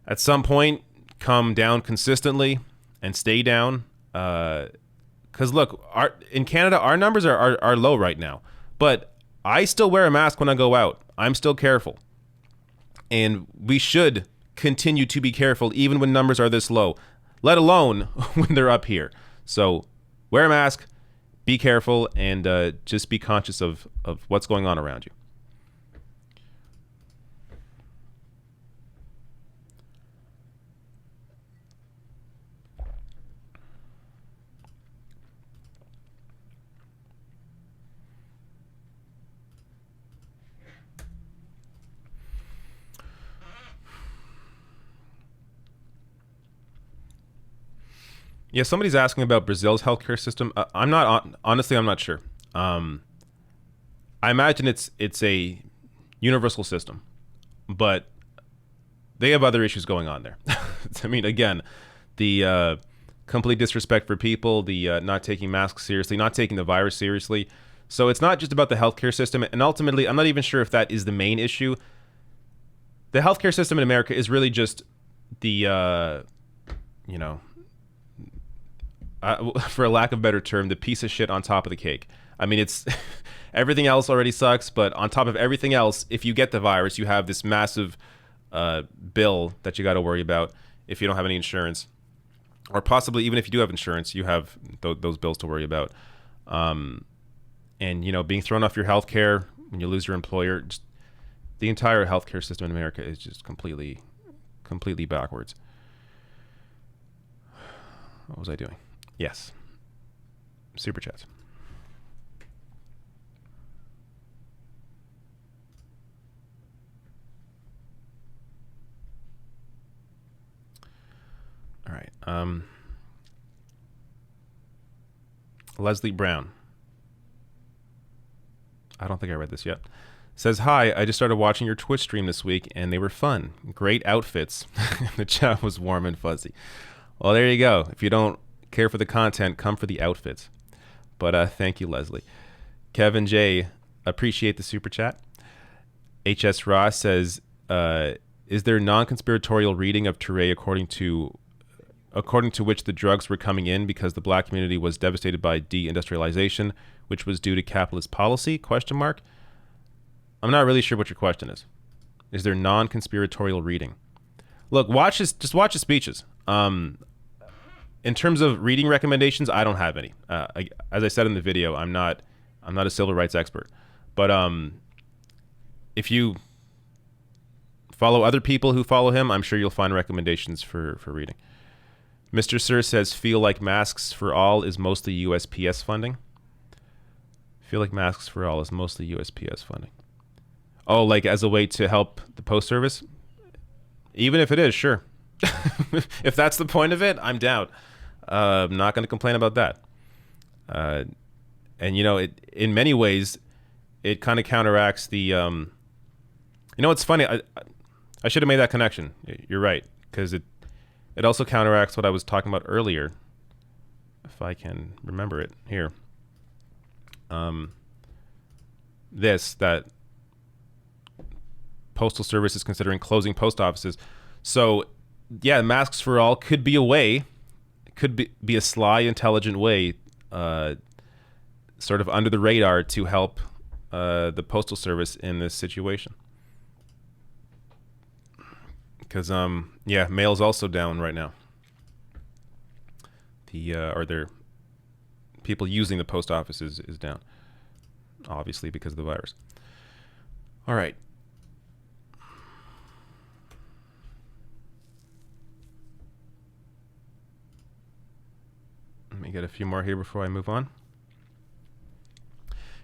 at some point, come down consistently and stay down. Because look, in Canada, our numbers are low right now. But I still wear a mask when I go out. I'm still careful. And we should continue to be careful even when numbers are this low, let alone when they're up here. So wear a mask, be careful, and just be conscious of what's going on around you. Yeah, somebody's asking about Brazil's healthcare system. I'm not sure. I imagine it's a universal system, but they have other issues going on there. I mean, again, the complete disrespect for people, the not taking masks seriously, not taking the virus seriously. So it's not just about the healthcare system, and ultimately, I'm not even sure if that is the main issue. The healthcare system in America is really just the, for a lack of a better term, the piece of shit on top of the cake. I mean, it's everything else already sucks, but on top of everything else, if you get the virus, you have this massive bill that you got to worry about if you don't have any insurance, or possibly even if you do have insurance, you have those bills to worry about. And being thrown off your health care when you lose your employer, just, the entire healthcare system in America is just completely backwards. What was I doing? Yes. Super chats. All right. Leslie Brown. I don't think I read this yet. Says, hi, I just started watching your Twitch stream this week, and they were fun. Great outfits. The chat was warm and fuzzy. Well, there you go. If you don't care for the content, come for the outfits. But thank you, Leslie. Kevin J, appreciate the super chat. HS Ross says, is there non-conspiratorial reading of Touré according to which the drugs were coming in because the black community was devastated by deindustrialization, which was due to capitalist policy? ? I'm not really sure what your question is. Is there non-conspiratorial reading? Look, just watch his speeches. In terms of reading recommendations, I don't have any. As I said in the video, I'm not a civil rights expert. But if you follow other people who follow him, I'm sure you'll find recommendations for reading. Mr. Sir says, feel like Masks for All is mostly USPS funding. Feel like Masks for All is mostly USPS funding. Oh, like as a way to help the post service? Even if it is, sure. If that's the point of it, I'm down. I'm not going to complain about that. And it in many ways, it kind of counteracts the. It's funny. I should have made that connection. You're right, because it also counteracts what I was talking about earlier. If I can remember it here. That Postal Service is considering closing post offices. So, yeah, Masks for All could be a way, could be a sly, intelligent way, sort of under the radar to help the Postal Service in this situation. Because, yeah, mail's also down right now. Or their people using the post office is down. Obviously, because of the virus. All right. Let me get a few more here before I move on.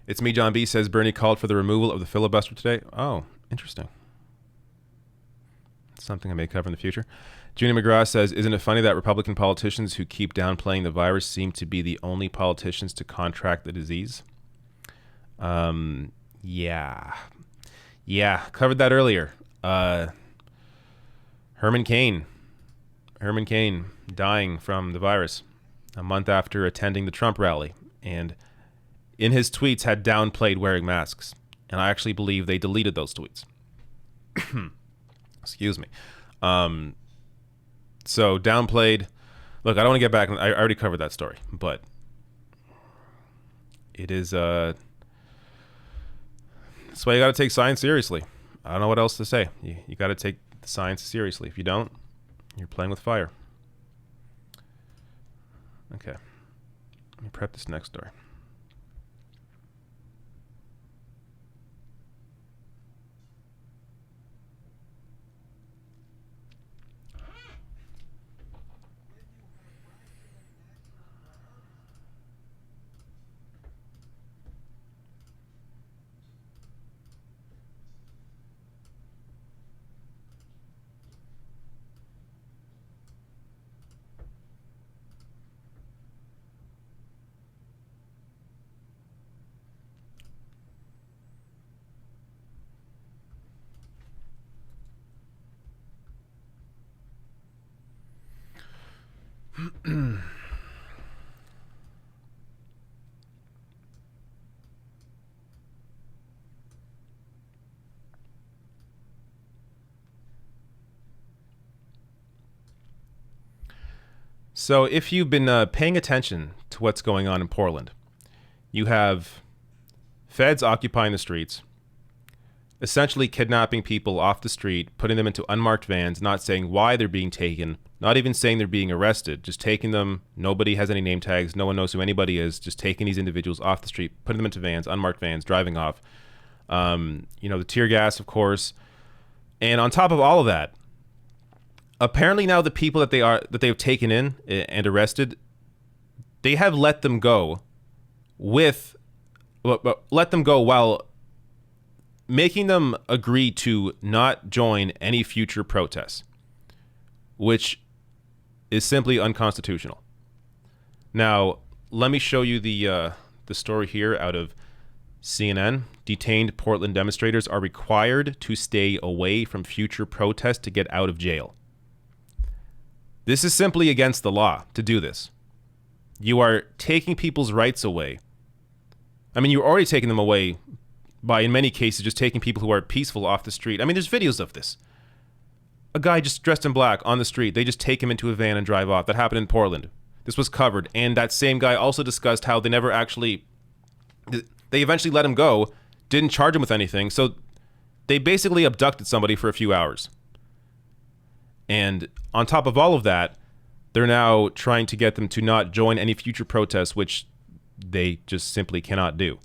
It's me, John B. Says Bernie called for the removal of the filibuster today. Oh, interesting. Something I may cover in the future. Junie McGraw says, isn't it funny that Republican politicians who keep downplaying the virus seem to be the only politicians to contract the disease? Yeah, covered that earlier. Herman Cain dying from the virus a month after attending the Trump rally, and in his tweets had downplayed wearing masks, and I actually believe they deleted those tweets. Excuse me. So downplayed. Look, I don't want to get back. I already covered that story, but it is that's why you got to take science seriously. I don't know what else to say. You got to take the science seriously. If you don't, you're playing with fire. Okay. Let me prep this next story. So if you've been paying attention to what's going on in Portland, you have feds occupying the streets, essentially kidnapping people off the street, putting them into unmarked vans, not saying why they're being taken, not even saying they're being arrested, just taking them. Nobody has any name tags. No one knows who anybody is. Just taking these individuals off the street, putting them into vans, unmarked vans, driving off. The tear gas, of course. And on top of all of that, apparently now the people that they've taken in and arrested, they have let them go while making them agree to not join any future protests, which is simply unconstitutional. Now, let me show you the story here out of CNN. Detained Portland demonstrators are required to stay away from future protests to get out of jail. This is simply against the law to do this. You are taking people's rights away. I mean, you're already taking them away by, in many cases, just taking people who are peaceful off the street. I mean, there's videos of this. A guy just dressed in black on the street. They just take him into a van and drive off. That happened in Portland. This was covered. And that same guy also discussed how they eventually let him go, didn't charge him with anything. So they basically abducted somebody for a few hours. And on top of all of that, they're now trying to get them to not join any future protests, which they just simply cannot do.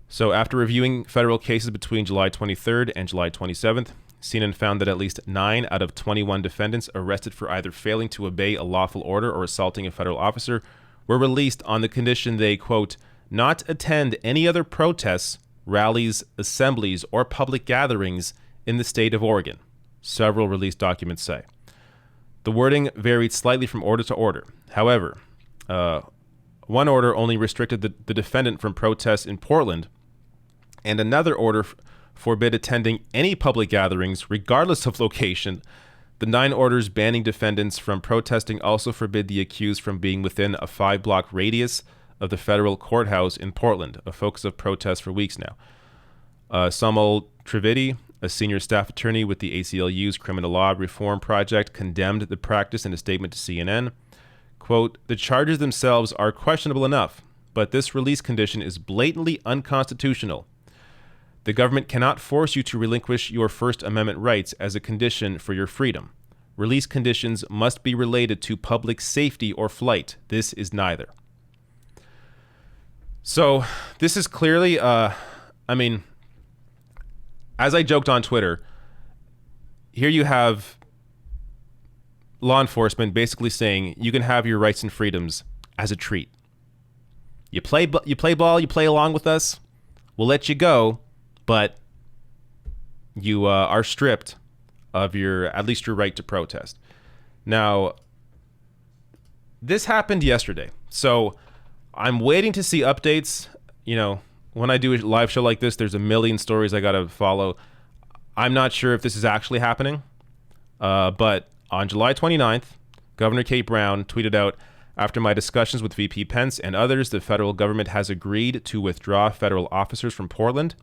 So after reviewing federal cases between July 23rd and July 27th, CNN found that at least 9 out of 21 defendants arrested for either failing to obey a lawful order or assaulting a federal officer were released on the condition they, quote, not attend any other protests, rallies, assemblies, or public gatherings in the state of Oregon, several released documents say. The wording varied slightly from order to order. However, one order only restricted the defendant from protests in Portland, and another order forbid attending any public gatherings, regardless of location. The 9 orders banning defendants from protesting also forbid the accused from being within a 5-block radius of the federal courthouse in Portland, a focus of protests for weeks now. Samuel Trivedi, a senior staff attorney with the ACLU's Criminal Law Reform Project, condemned the practice in a statement to CNN. Quote, the charges themselves are questionable enough, but this release condition is blatantly unconstitutional. The government cannot force you to relinquish your First Amendment rights as a condition for your freedom. Release conditions must be related to public safety or flight. This is neither. So this is clearly, I mean, as I joked on Twitter, here you have law enforcement basically saying you can have your rights and freedoms as a treat. You play ball, you play along with us, we'll let you go, but you are stripped of at least your right to protest. Now, this happened yesterday, so I'm waiting to see updates. You know, when I do a live show like this, there's a million stories I gotta follow. I'm not sure if this is actually happening, but on July 29th, Governor Kate Brown tweeted out, "After my discussions with VP Pence and others, the federal government has agreed to withdraw federal officers from Portland.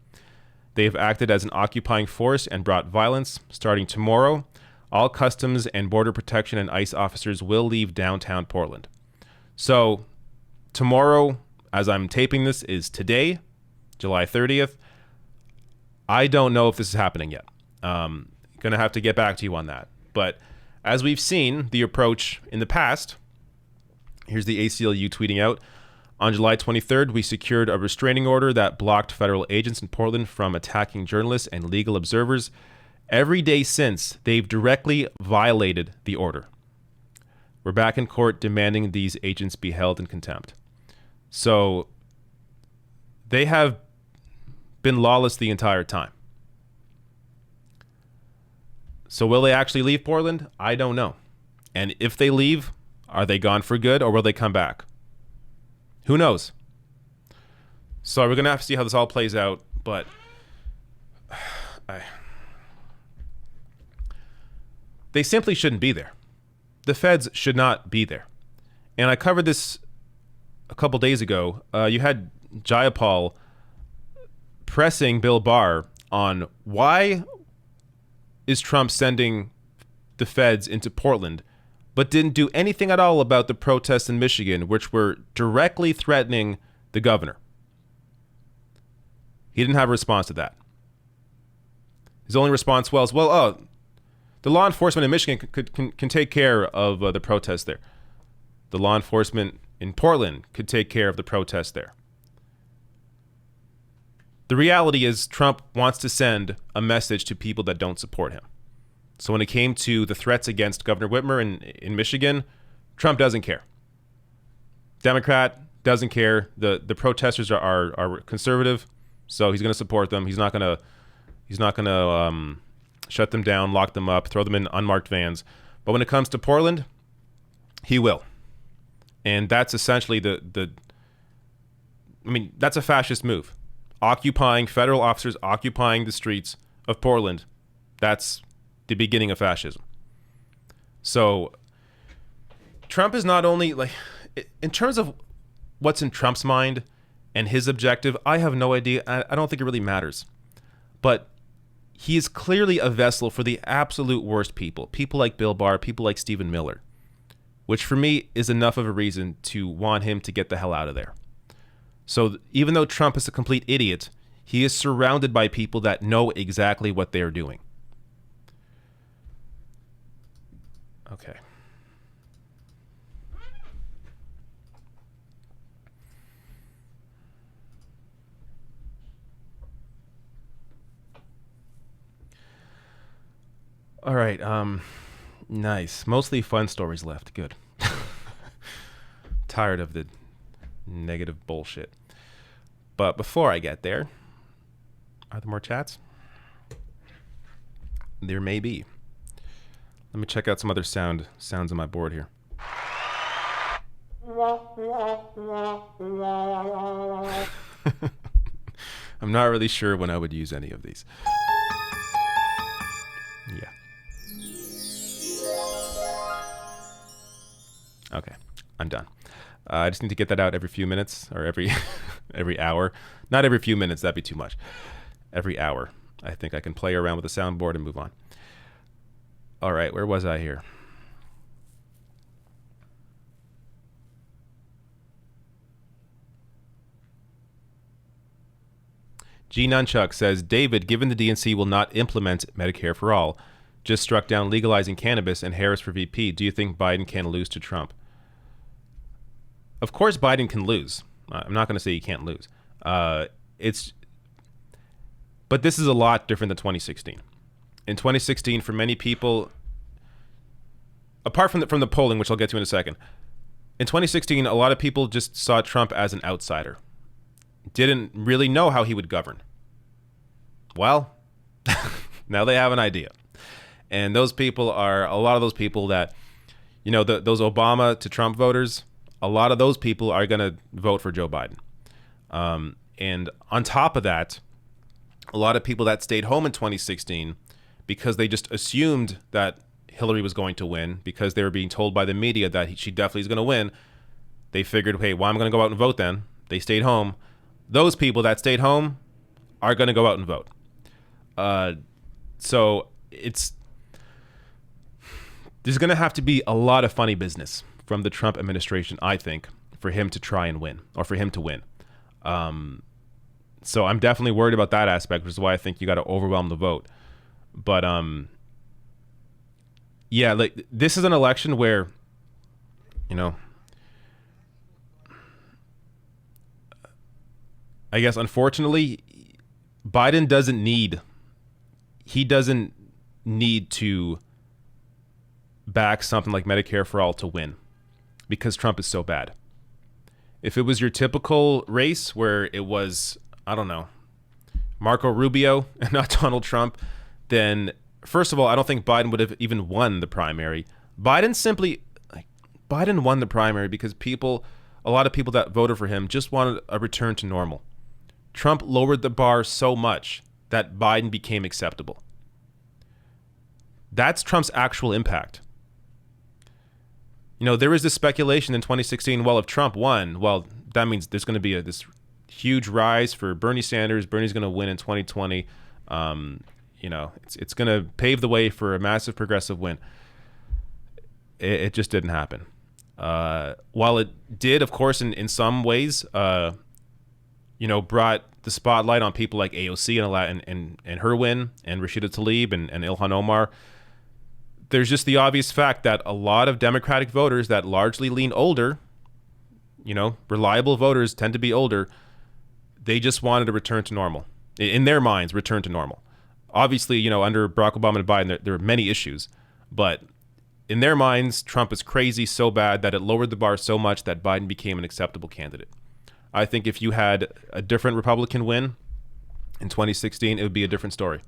They have acted as an occupying force and brought violence. Starting tomorrow, all Customs and Border Protection and ICE officers will leave downtown Portland." So tomorrow, as I'm taping this, is today, July 30th. I don't know if this is happening yet. Going to have to get back to you on that. But as we've seen the approach in the past, here's the ACLU tweeting out, "On July 23rd, we secured a restraining order that blocked federal agents in Portland from attacking journalists and legal observers. Every day since, they've directly violated the order. We're back in court demanding these agents be held in contempt." So they have been lawless the entire time. So will they actually leave Portland? I don't know. And if they leave, are they gone for good or will they come back? Who knows? So we're going to have to see how this all plays out. But they simply shouldn't be there. The feds should not be there. And I covered this a couple days ago. You had Jayapal pressing Bill Barr on why is Trump sending the feds into Portland, but didn't do anything at all about the protests in Michigan, which were directly threatening the governor. He didn't have a response to that. His only response was, well, the law enforcement in Michigan can take care of the protests there. The law enforcement in Portland could take care of the protests there. The reality is Trump wants to send a message to people that don't support him. So when it came to the threats against Governor Whitmer in Michigan, Trump doesn't care. Democrat doesn't care. The protesters are conservative, so he's going to support them. He's not going to shut them down, lock them up, throw them in unmarked vans. But when it comes to Portland, he will. And that's essentially that's a fascist move. Federal officers occupying the streets of Portland. That's the beginning of fascism. So Trump is not only, like, in terms of what's in Trump's mind and his objective, I have no idea. I don't think it really matters. But he is clearly a vessel for the absolute worst people. People like Bill Barr, people like Stephen Miller, which for me is enough of a reason to want him to get the hell out of there. So even though Trump is a complete idiot, he is surrounded by people that know exactly what they're doing. Okay. All right. Nice. Mostly fun stories left. Good. Tired of the negative bullshit. But before I get there, are there more chats? There may be. Let me check out some other sounds on my board here. I'm not really sure when I would use any of these. Yeah. Okay, I'm done. I just need to get that out every few minutes or every hour. Not every few minutes, that'd be too much. Every hour. I think I can play around with the soundboard and move on. All right, where was I here? G Nunchuck says, David, given the DNC will not implement Medicare for all, just struck down legalizing cannabis and Harris for VP, do you think Biden can lose to Trump? Of course Biden can lose. I'm not going to say he can't lose. But this is a lot different than 2016. In 2016, for many people, apart from the polling, which I'll get to in a second, in 2016, a lot of people just saw Trump as an outsider. Didn't really know how he would govern. Well, now they have an idea. And those people are a lot of those people that, those Obama to Trump voters, a lot of those people are going to vote for Joe Biden. And on top of that, a lot of people that stayed home in 2016 because they just assumed that Hillary was going to win because they were being told by the media that she definitely is going to win. They figured, hey, well, I'm going to go out and vote then. They stayed home. Those people that stayed home are going to go out and vote. So there's going to have to be a lot of funny business from the Trump administration, I think, for him to try and win, or for him to win. So I'm definitely worried about that aspect, which is why I think you got to overwhelm the vote. But yeah, like this is an election where, I guess unfortunately, Biden doesn't need to back something like Medicare for all to win because Trump is so bad. If it was your typical race where it was, I don't know, Marco Rubio and not Donald Trump, then first of all, I don't think Biden would have even won the primary. Biden won the primary because a lot of people that voted for him just wanted a return to normal. Trump lowered the bar so much that Biden became acceptable. That's Trump's actual impact. There was this speculation in 2016, well, if Trump won, well, that means there's going to be this huge rise for Bernie Sanders. Bernie's going to win in 2020. It's going to pave the way for a massive progressive win. It just didn't happen. While it did, of course, in some ways, brought the spotlight on people like AOC and her win, and Rashida Tlaib and Ilhan Omar. There's just the obvious fact that a lot of Democratic voters that largely lean older, reliable voters tend to be older, they just wanted a return to normal. In their minds, return to normal. Obviously, under Barack Obama and Biden, there are many issues, but in their minds, Trump is crazy so bad that it lowered the bar so much that Biden became an acceptable candidate. I think if you had a different Republican win in 2016, it would be a different story.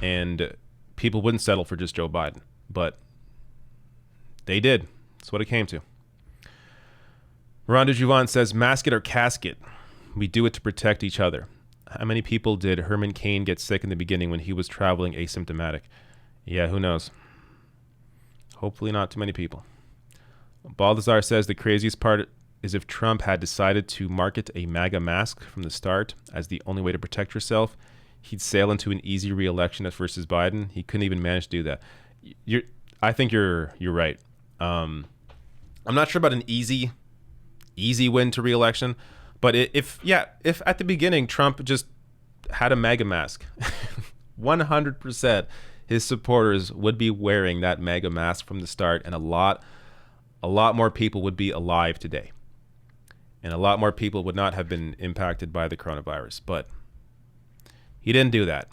And people wouldn't settle for just Joe Biden. But they did. That's what it came to. Rhonda Juvon says, mask it or casket. We do it to protect each other. How many people did Herman Cain get sick in the beginning when he was traveling asymptomatic? Yeah, who knows? Hopefully not too many people. Balthazar says the craziest part is if Trump had decided to market a MAGA mask from the start as the only way to protect yourself, he'd sail into an easy re-election versus Biden. He couldn't even manage to do that. I think you're right. I'm not sure about an easy win to re-election, but if at the beginning Trump just had a MAGA mask, 100% his supporters would be wearing that MAGA mask from the start, and a lot more people would be alive today, and a lot more people would not have been impacted by the coronavirus. But he didn't do that,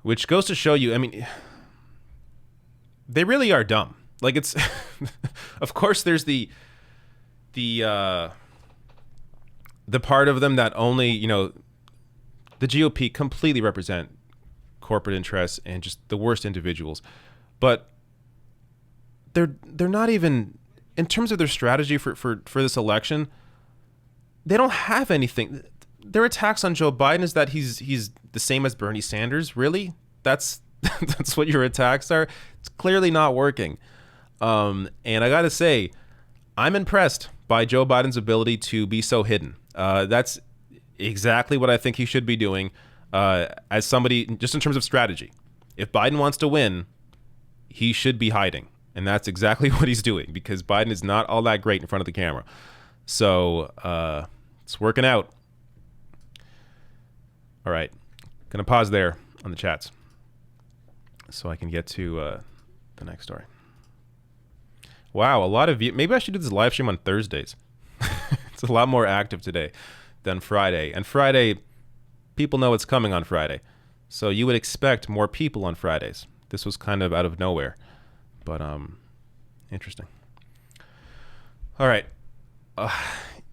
which goes to show you, I mean, they really are dumb. Like, it's of course there's the part of them that only, the GOP completely represent corporate interests and just the worst individuals. But they're not even, in terms of their strategy for this election, they don't have anything. Their attacks on Joe Biden is that he's the same as Bernie Sanders. Really? That's what your attacks are? It's clearly not working. And I got to say, I'm impressed by Joe Biden's ability to be so hidden. That's exactly what I think he should be doing as somebody, just in terms of strategy. If Biden wants to win, he should be hiding. And that's exactly what he's doing, because Biden is not all that great in front of the camera. So it's working out. All right. Gonna pause there on the chats so I can get to the next story. Wow, a lot of you. Maybe I should do this live stream on Thursdays. It's a lot more active today than Friday. And Friday, people know it's coming on Friday. So you would expect more people on Fridays. This was kind of out of nowhere. But interesting. All right.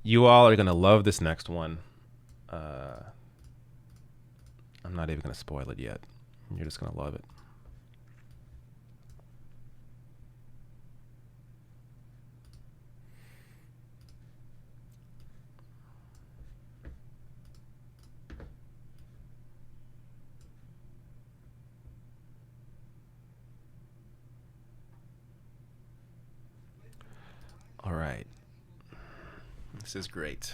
You all are going to love this next one. I'm not even going to spoil it yet. You're just going to love it. All right. This is great.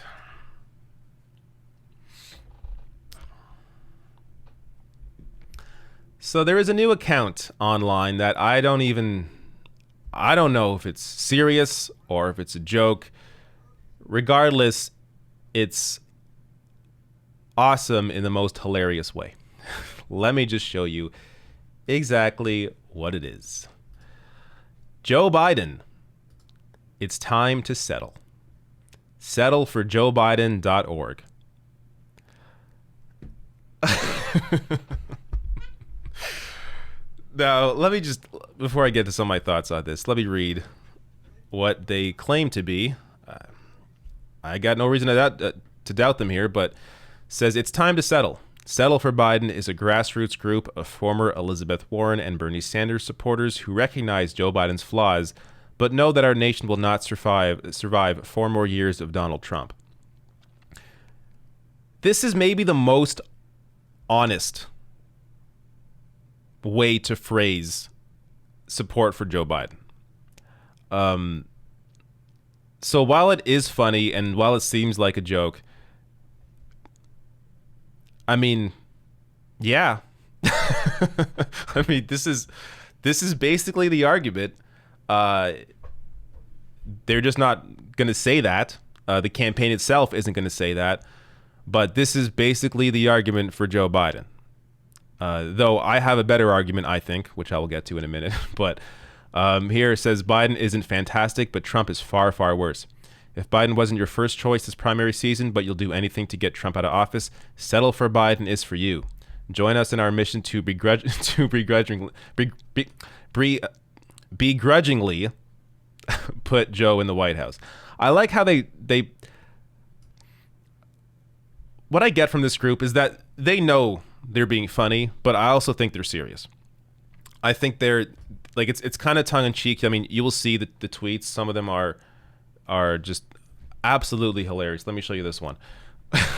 So there is a new account online that I don't know if it's serious or if it's a joke. Regardless, it's awesome in the most hilarious way. Let me just show you exactly what it is. Joe Biden. It's time to settle. Settle for JoeBiden.org. Now, let me just, before I get to some of my thoughts on this, let me read what they claim to be. I got no reason to doubt them here, but says it's time to settle. Settle for Biden is a grassroots group of former Elizabeth Warren and Bernie Sanders supporters who recognize Joe Biden's flaws, but know that our nation will not survive 4 more years of Donald Trump. This is maybe the most honest way to phrase support for Joe Biden. So while it is funny and while it seems like a joke, I mean, yeah. I mean, this is basically the argument. They're just not going to say that. The campaign itself isn't going to say that. But this is basically the argument for Joe Biden. Though I have a better argument, I think, which I will get to in a minute. But here it says Biden isn't fantastic, but Trump is far, far worse. If Biden wasn't your first choice this primary season, but you'll do anything to get Trump out of office, settle for Biden is for you. Join us in our mission to begrudgingly put Joe in the White House. I like how they what I get from this group is that they know they're being funny, but I also think they're serious. I think they're like it's kind of tongue in cheek. I mean, you will see the tweets. Some of them are just absolutely hilarious. Let me show you this one.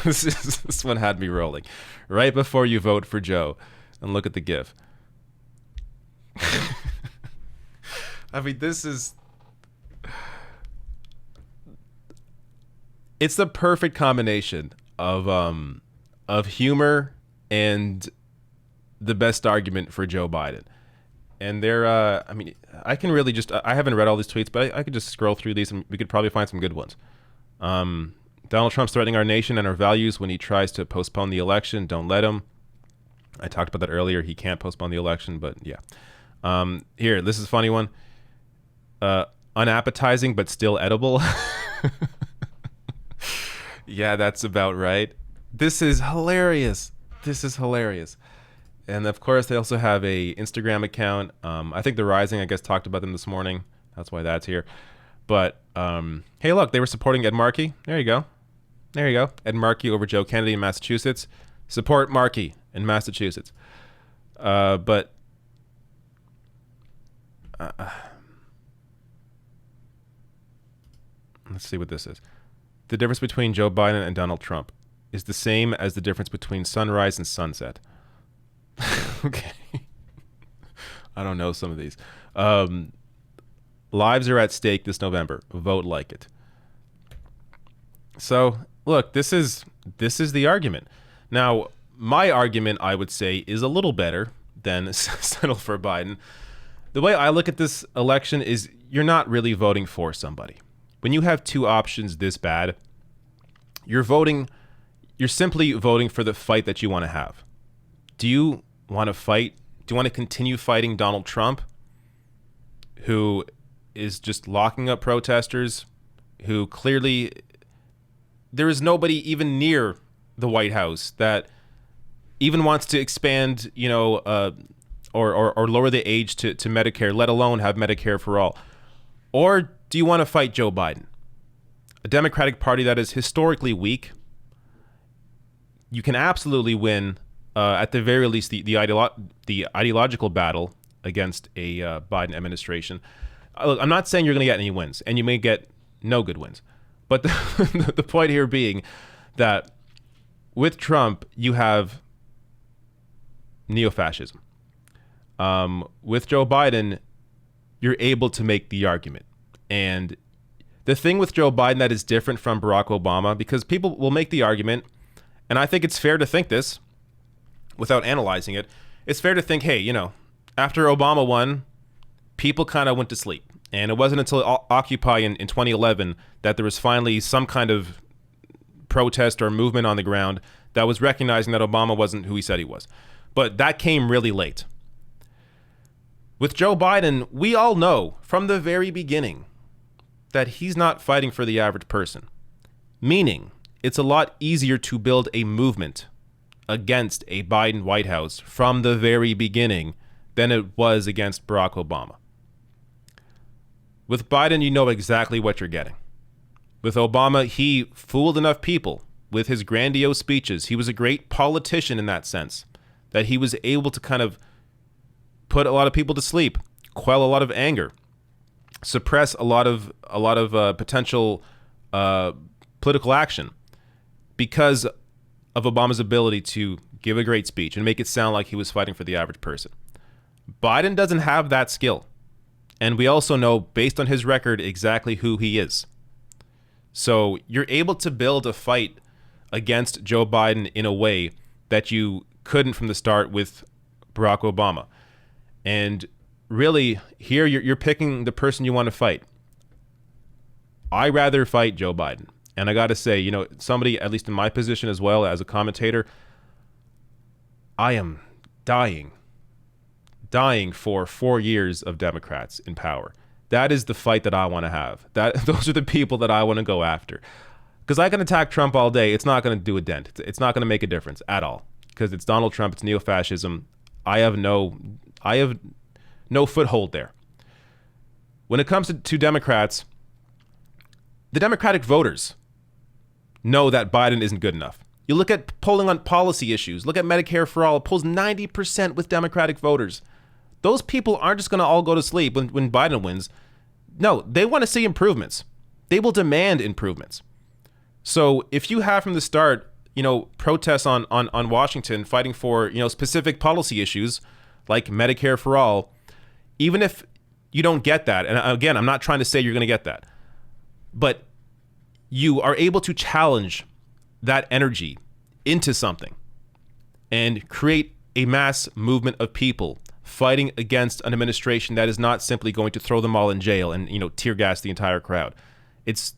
This one had me rolling. Right before you vote for Joe, and look at the GIF. I mean, it's the perfect combination of humor and the best argument for Joe Biden. And I mean, I can really just, I haven't read all these tweets, but I could just scroll through these and we could probably find some good ones. Donald Trump's threatening our nation and our values when he tries to postpone the election. Don't let him. I talked about that earlier. He can't postpone the election, but yeah. Here, this is a funny one. Unappetizing, but still edible. Yeah, that's about right. This is hilarious. This is hilarious. And of course, they also have a Instagram account. I think The Rising, I guess, talked about them this morning. That's why that's here. But hey, look, they were supporting Ed Markey. There you go. There you go. Ed Markey over Joe Kennedy in Massachusetts. Support Markey in Massachusetts. But let's see what this is. The difference between Joe Biden and Donald Trump is the same as the difference between sunrise and sunset. Okay. I don't know some of these. Lives are at stake this November. Vote like it. So, look, this is the argument. Now, my argument, I would say, is a little better than settle for Biden. The way I look at this election is you're not really voting for somebody. When you have two options this bad, you're voting you're simply voting for the fight that you want to have. Do you want to fight? Do you want to continue fighting Donald Trump, who is just locking up protesters, who clearly there is nobody even near the White House that even wants to expand, or lower the age to Medicare, let alone have Medicare for all? Or do you want to fight Joe Biden, a Democratic Party that is historically weak? You can absolutely win, at the very least, the ideological battle against a Biden administration. Look, I'm not saying you're going to get any wins, and you may get no good wins. But the point here being that with Trump, you have neo-fascism. With Joe Biden, you're able to make the argument. And the thing with Joe Biden that is different from Barack Obama, because people will make the argument, and I think it's fair to think this without analyzing it, it's fair to think, hey, after Obama won, people kind of went to sleep. And it wasn't until Occupy in 2011 that there was finally some kind of protest or movement on the ground that was recognizing that Obama wasn't who he said he was. But that came really late. With Joe Biden, we all know from the very beginning that he's not fighting for the average person, meaning it's a lot easier to build a movement against a Biden White House from the very beginning than it was against Barack Obama. With Biden, you know exactly what you're getting. With Obama, he fooled enough people with his grandiose speeches. He was a great politician in that sense, that he was able to kind of put a lot of people to sleep, quell a lot of anger, suppress a lot of potential political action because of Obama's ability to give a great speech and make it sound like he was fighting for the average person. Biden doesn't have that skill. And we also know, based on his record, exactly who he is. So you're able to build a fight against Joe Biden in a way that you couldn't from the start with Barack Obama. And really, here you're picking the person you want to fight. I rather fight Joe Biden. And I got to say, somebody, at least in my position as well as a commentator, I am dying for 4 years of Democrats in power. That is the fight that I want to have. Those are the people that I want to go after. Because I can attack Trump all day. It's not going to do a dent. It's not going to make a difference at all. Because it's Donald Trump. It's neo-fascism. I have no foothold there. When it comes to Democrats, the Democratic voters know that Biden isn't good enough. You look at polling on policy issues. Look at Medicare for all. It polls 90% with Democratic voters. Those people aren't just going to all go to sleep when Biden wins. No, they want to see improvements. They will demand improvements. So if you have from the start, protests on Washington fighting for, specific policy issues like Medicare for all, even if you don't get that, and again, I'm not trying to say you're going to get that, but you are able to challenge that energy into something and create a mass movement of people fighting against an administration that is not simply going to throw them all in jail and tear gas the entire crowd. It's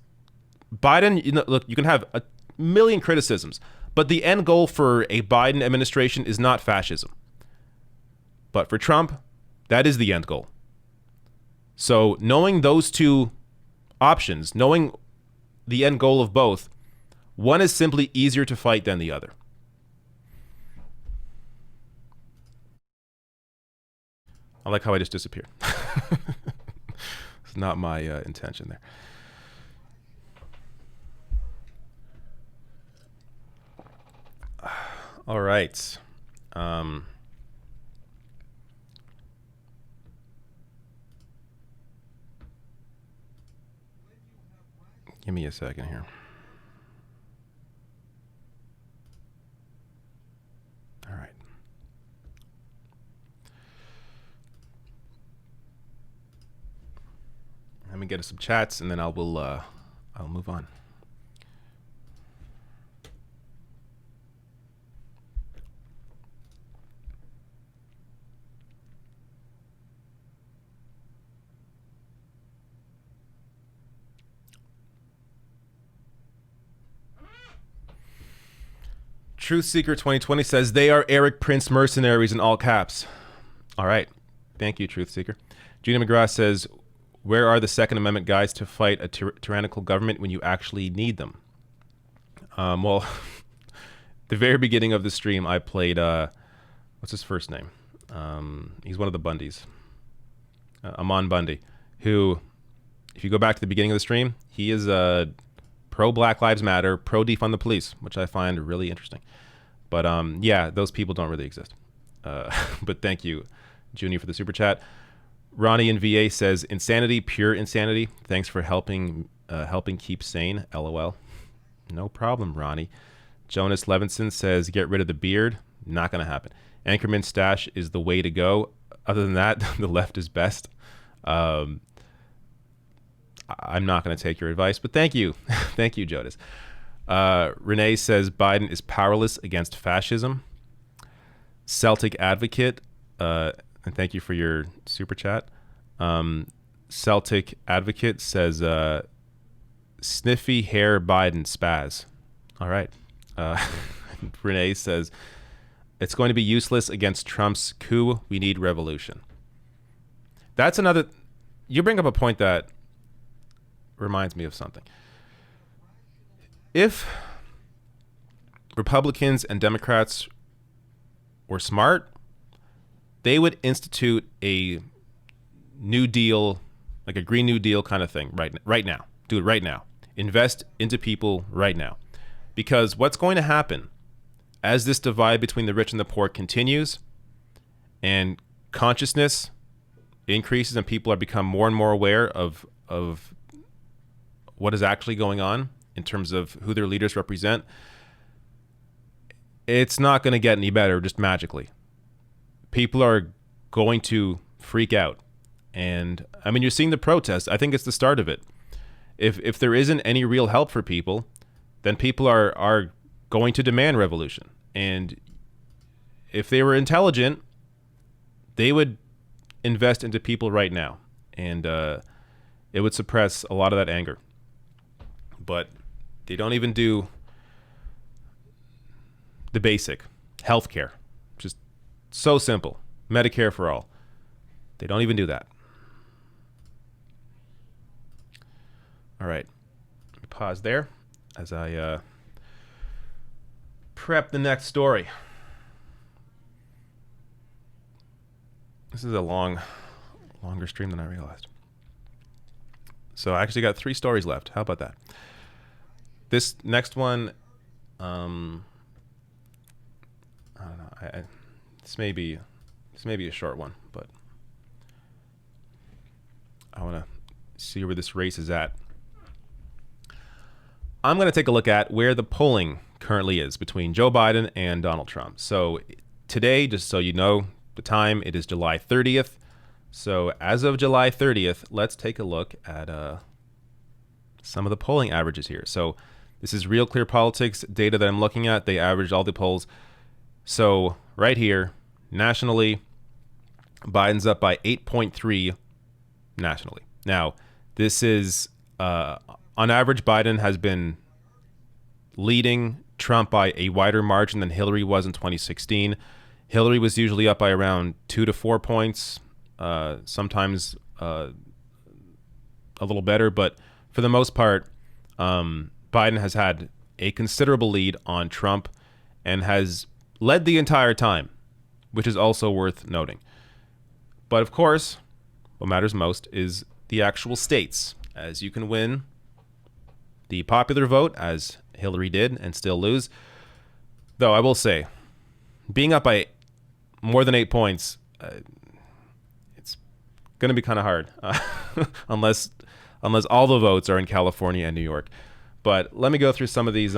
Biden. Look, you can have a million criticisms, but the end goal for a Biden administration is not fascism. But for Trump, that is the end goal. So knowing those two options, knowing the end goal of both, one is simply easier to fight than the other. I like how I just disappeared. It's not my intention there. All right. Give me a second here. All right. Let me get us some chats, and then I'll move on. Truth Seeker 2020 says they are Eric Prince mercenaries in all caps. All right. Thank you, Truth Seeker. Gina McGrath says, where are the Second Amendment guys to fight a tyrannical government when you actually need them? Well, the very beginning of the stream, I played, what's his first name? He's one of the Bundys. Amon Bundy, who, if you go back to the beginning of the stream, he is pro Black Lives Matter, pro defund the police, which I find really interesting. But yeah, those people don't really exist. But thank you, Junie, for the super chat. Ronnie in VA says, insanity, pure insanity. Thanks for helping keep sane. LOL. No problem, Ronnie. Jonas Levinson says, get rid of the beard. Not going to happen. Anchorman stash is the way to go. Other than that, the left is best. I'm not going to take your advice, but thank you. Thank you, Jonas. Renee says, Biden is powerless against fascism. Celtic Advocate, and thank you for your super chat. Celtic Advocate says, sniffy hair Biden spaz. All right. Renee says, it's going to be useless against Trump's coup. We need revolution. That's another. You bring up a point that reminds me of something. If Republicans and Democrats were smart, they would institute a New Deal, like a Green New Deal kind of thing right now. Do it right now. Invest into people right now. Because what's going to happen as this divide between the rich and the poor continues and consciousness increases and people are become more and more aware of what is actually going on in terms of who their leaders represent, it's not going to get any better just magically. People are going to freak out. And I mean, you're seeing the protests. I think it's the start of it. If there isn't any real help for people, then people are going to demand revolution. And if they were intelligent, they would invest into people right now. And it would suppress a lot of that anger. But they don't even do the basic healthcare. Just so simple. Medicare for all. They don't even do that. All right. Let me pause there as I prep the next story. This is a longer stream than I realized. So I actually got 3 stories left. How about that? This next one, I don't know. This may be a short one, but I want to see where this race is at. I'm going to take a look at where the polling currently is between Joe Biden and Donald Trump. So today, just so you know the time, it is July 30th. So as of July 30th, let's take a look at some of the polling averages here. So this is Real Clear Politics data that I'm looking at. They averaged all the polls. So right here, nationally, Biden's up by 8.3 nationally. Now, this is, on average, Biden has been leading Trump by a wider margin than Hillary was in 2016. Hillary was usually up by around 2 to 4 points, sometimes a little better. But for the most part, Biden has had a considerable lead on Trump and has led the entire time, which is also worth noting. But of course, what matters most is the actual states, as you can win the popular vote, as Hillary did, and still lose. Though I will say, being up by more than 8 points, it's going to be kind of hard, unless all the votes are in California and New York. But let me go through some of these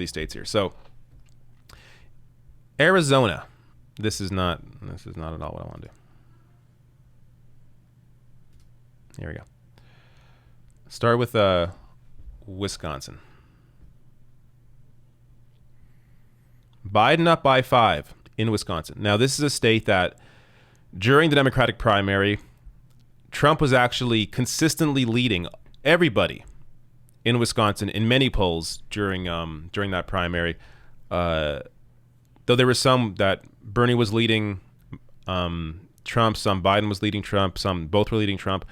states here. So Arizona, this is not at all what I want to do. Here we go. Start with Wisconsin. Biden up by 5 in Wisconsin. Now, this is a state that during the Democratic primary, Trump was actually consistently leading everybody in Wisconsin in many polls during that primary. Though there was some that Bernie was leading Trump, some Biden was leading Trump, some both were leading Trump.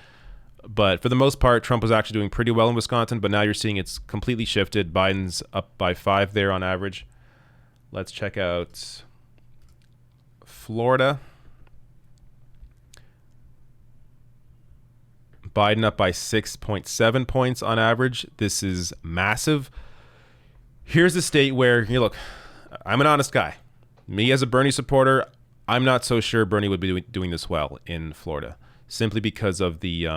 But for the most part, Trump was actually doing pretty well in Wisconsin. But now you're seeing it's completely shifted. Biden's up by 5 there on average. Let's check out Florida. Biden up by 6.7 points on average. This is massive. Here's a state where, look, I'm an honest guy. Me as a Bernie supporter, I'm not so sure Bernie would be doing this well in Florida, simply because of the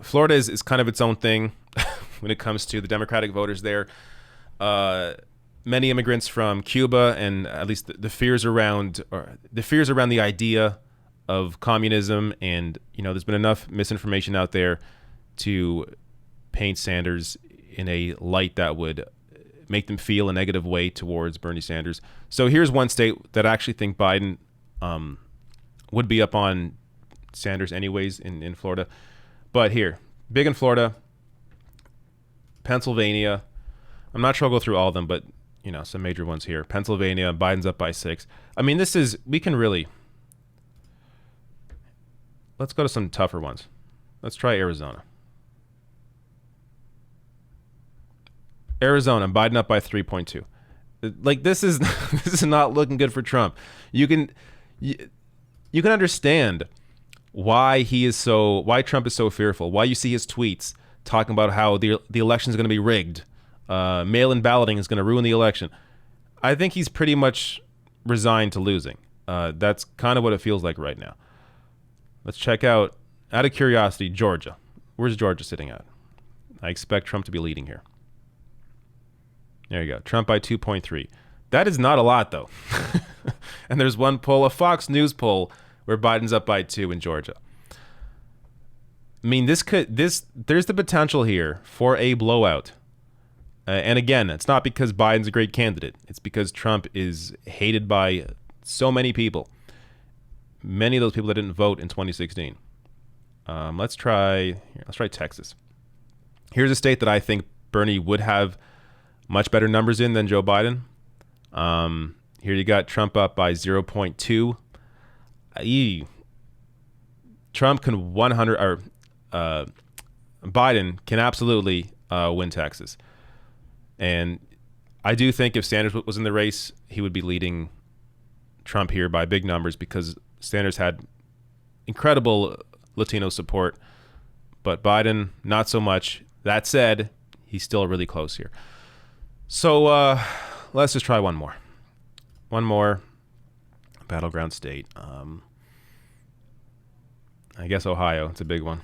Florida is kind of its own thing when it comes to the Democratic voters there. Many immigrants from Cuba, and at least the fears around the idea of communism, and there's been enough misinformation out there to paint Sanders in a light that would make them feel a negative way towards Bernie Sanders. So here's one state that I actually think Biden would be up on Sanders anyways in Florida. But here, big in Florida, Pennsylvania. I'm not sure I'll go through all of them, but some major ones here. Pennsylvania, Biden's up by 6. I mean, let's go to some tougher ones. Let's try Arizona. Arizona, Biden up by 3.2. Like, this is this is not looking good for Trump. You can understand why Trump is so fearful, why you see his tweets talking about how the election is going to be rigged, mail-in balloting is going to ruin the election. I think he's pretty much resigned to losing. That's kind of what it feels like right now. Let's check out of curiosity, Georgia. Where's Georgia sitting at? I expect Trump to be leading here. There you go. Trump by 2.3. That is not a lot, though. And there's one poll, a Fox News poll, where Biden's up by 2 in Georgia. I mean, there's the potential here for a blowout. And again, it's not because Biden's a great candidate. It's because Trump is hated by so many people. Many of those people that didn't vote in 2016. Let's try Texas. Here's a state that I think Bernie would have much better numbers in than Joe Biden. Here you got Trump up by 0.2. Trump can Biden can absolutely win Texas. And I do think if Sanders was in the race, he would be leading Trump here by big numbers, because Sanders had incredible Latino support, but Biden, not so much. That said, he's still really close here. So let's just try one more. One more battleground state. I guess Ohio. It's a big one.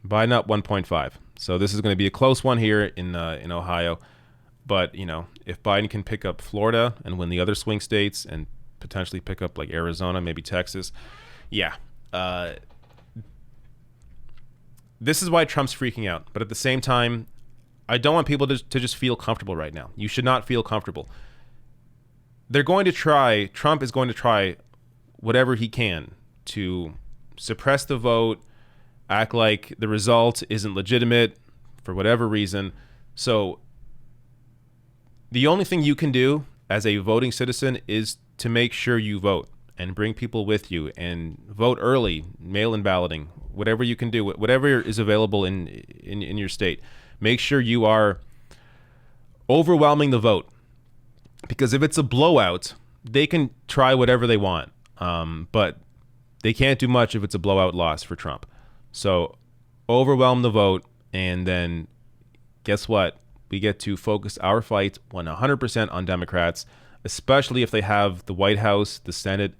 Biden up 1.5. So this is going to be a close one here in Ohio. But, if Biden can pick up Florida and win the other swing states and potentially pick up like Arizona, maybe Texas. Yeah. This is why Trump's freaking out. But at the same time, I don't want people to just feel comfortable right now. You should not feel comfortable. Trump is going to try whatever he can to suppress the vote, act like the result isn't legitimate for whatever reason. So the only thing you can do as a voting citizen is to make sure you vote and bring people with you and vote early, mail-in balloting, whatever you can do, whatever is available in your state. Make sure you are overwhelming the vote, because if it's a blowout, they can try whatever they want, but they can't do much if it's a blowout loss for Trump. So overwhelm the vote, and then guess what? We get to focus our fight 100% on Democrats, especially if they have the White House, the Senate,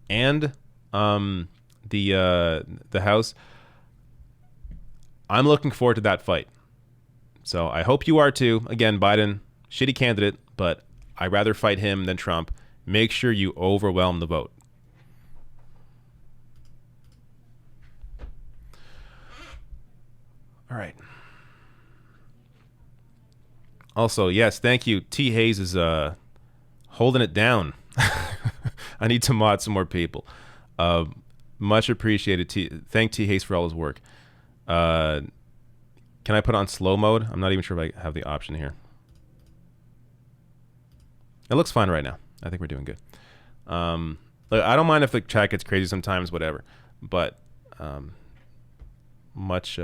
and the House. I'm looking forward to that fight. So I hope you are too. Again, Biden, shitty candidate, but I'd rather fight him than Trump. Make sure you overwhelm the vote. All right. Also, yes, thank you. T. Hayes is holding it down. I need to mod some more people. Much appreciated. Thank T. Hayes for all his work. Can I put on slow mode? I'm not even sure if I have the option here. It looks fine right now. I think we're doing good. Look, I don't mind if the chat gets crazy sometimes, whatever. But much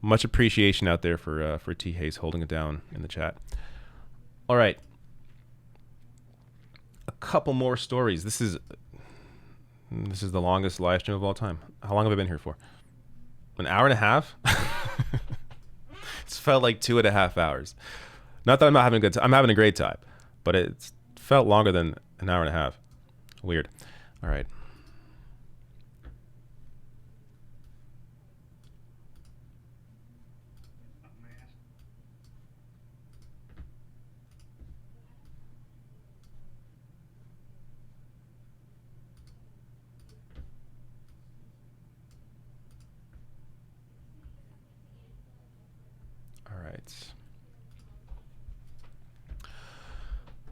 appreciation out there for T Hayes holding it down in the chat. All right, a couple more stories. This is the longest live stream of all time. How long have I been here for? An hour and a half? It's felt like 2.5 hours. Not that I'm not having a good time. I'm having a great time, but it's felt longer than an hour and a half. Weird. All right.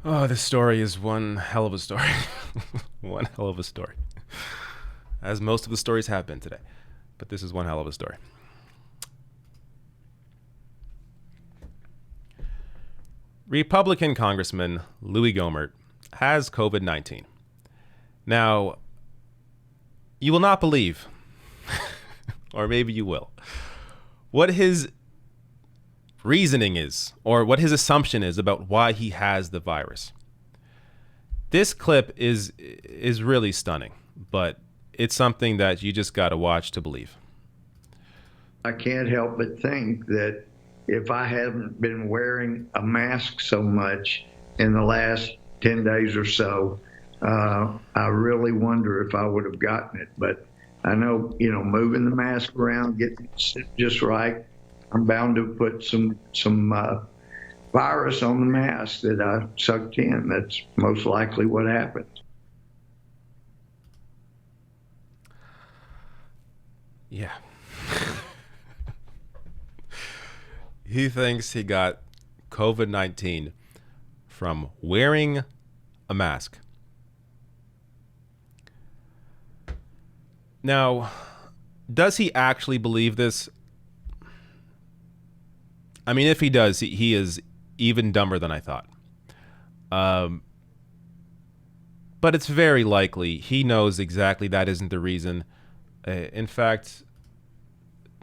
Oh, this story is one hell of a story. One hell of a story. As most of the stories have been today. But this is one hell of a story. Republican Congressman Louis Gohmert has COVID-19. Now, you will not believe, or maybe you will, what his reasoning is, or what his assumption is about why he has the virus. This clip is really stunning, but it's something that you just got to watch to believe. I can't help but think that if I hadn't been wearing a mask so much in the last 10 days or so, I really wonder if I would have gotten it. But I know, moving the mask around, getting it just right, I'm bound to put some virus on the mask that I sucked in. That's most likely what happened. Yeah. He thinks he got COVID-19 from wearing a mask. Now, does he actually believe this? I mean, if he does, he is even dumber than I thought. But it's very likely he knows exactly that isn't the reason. In fact,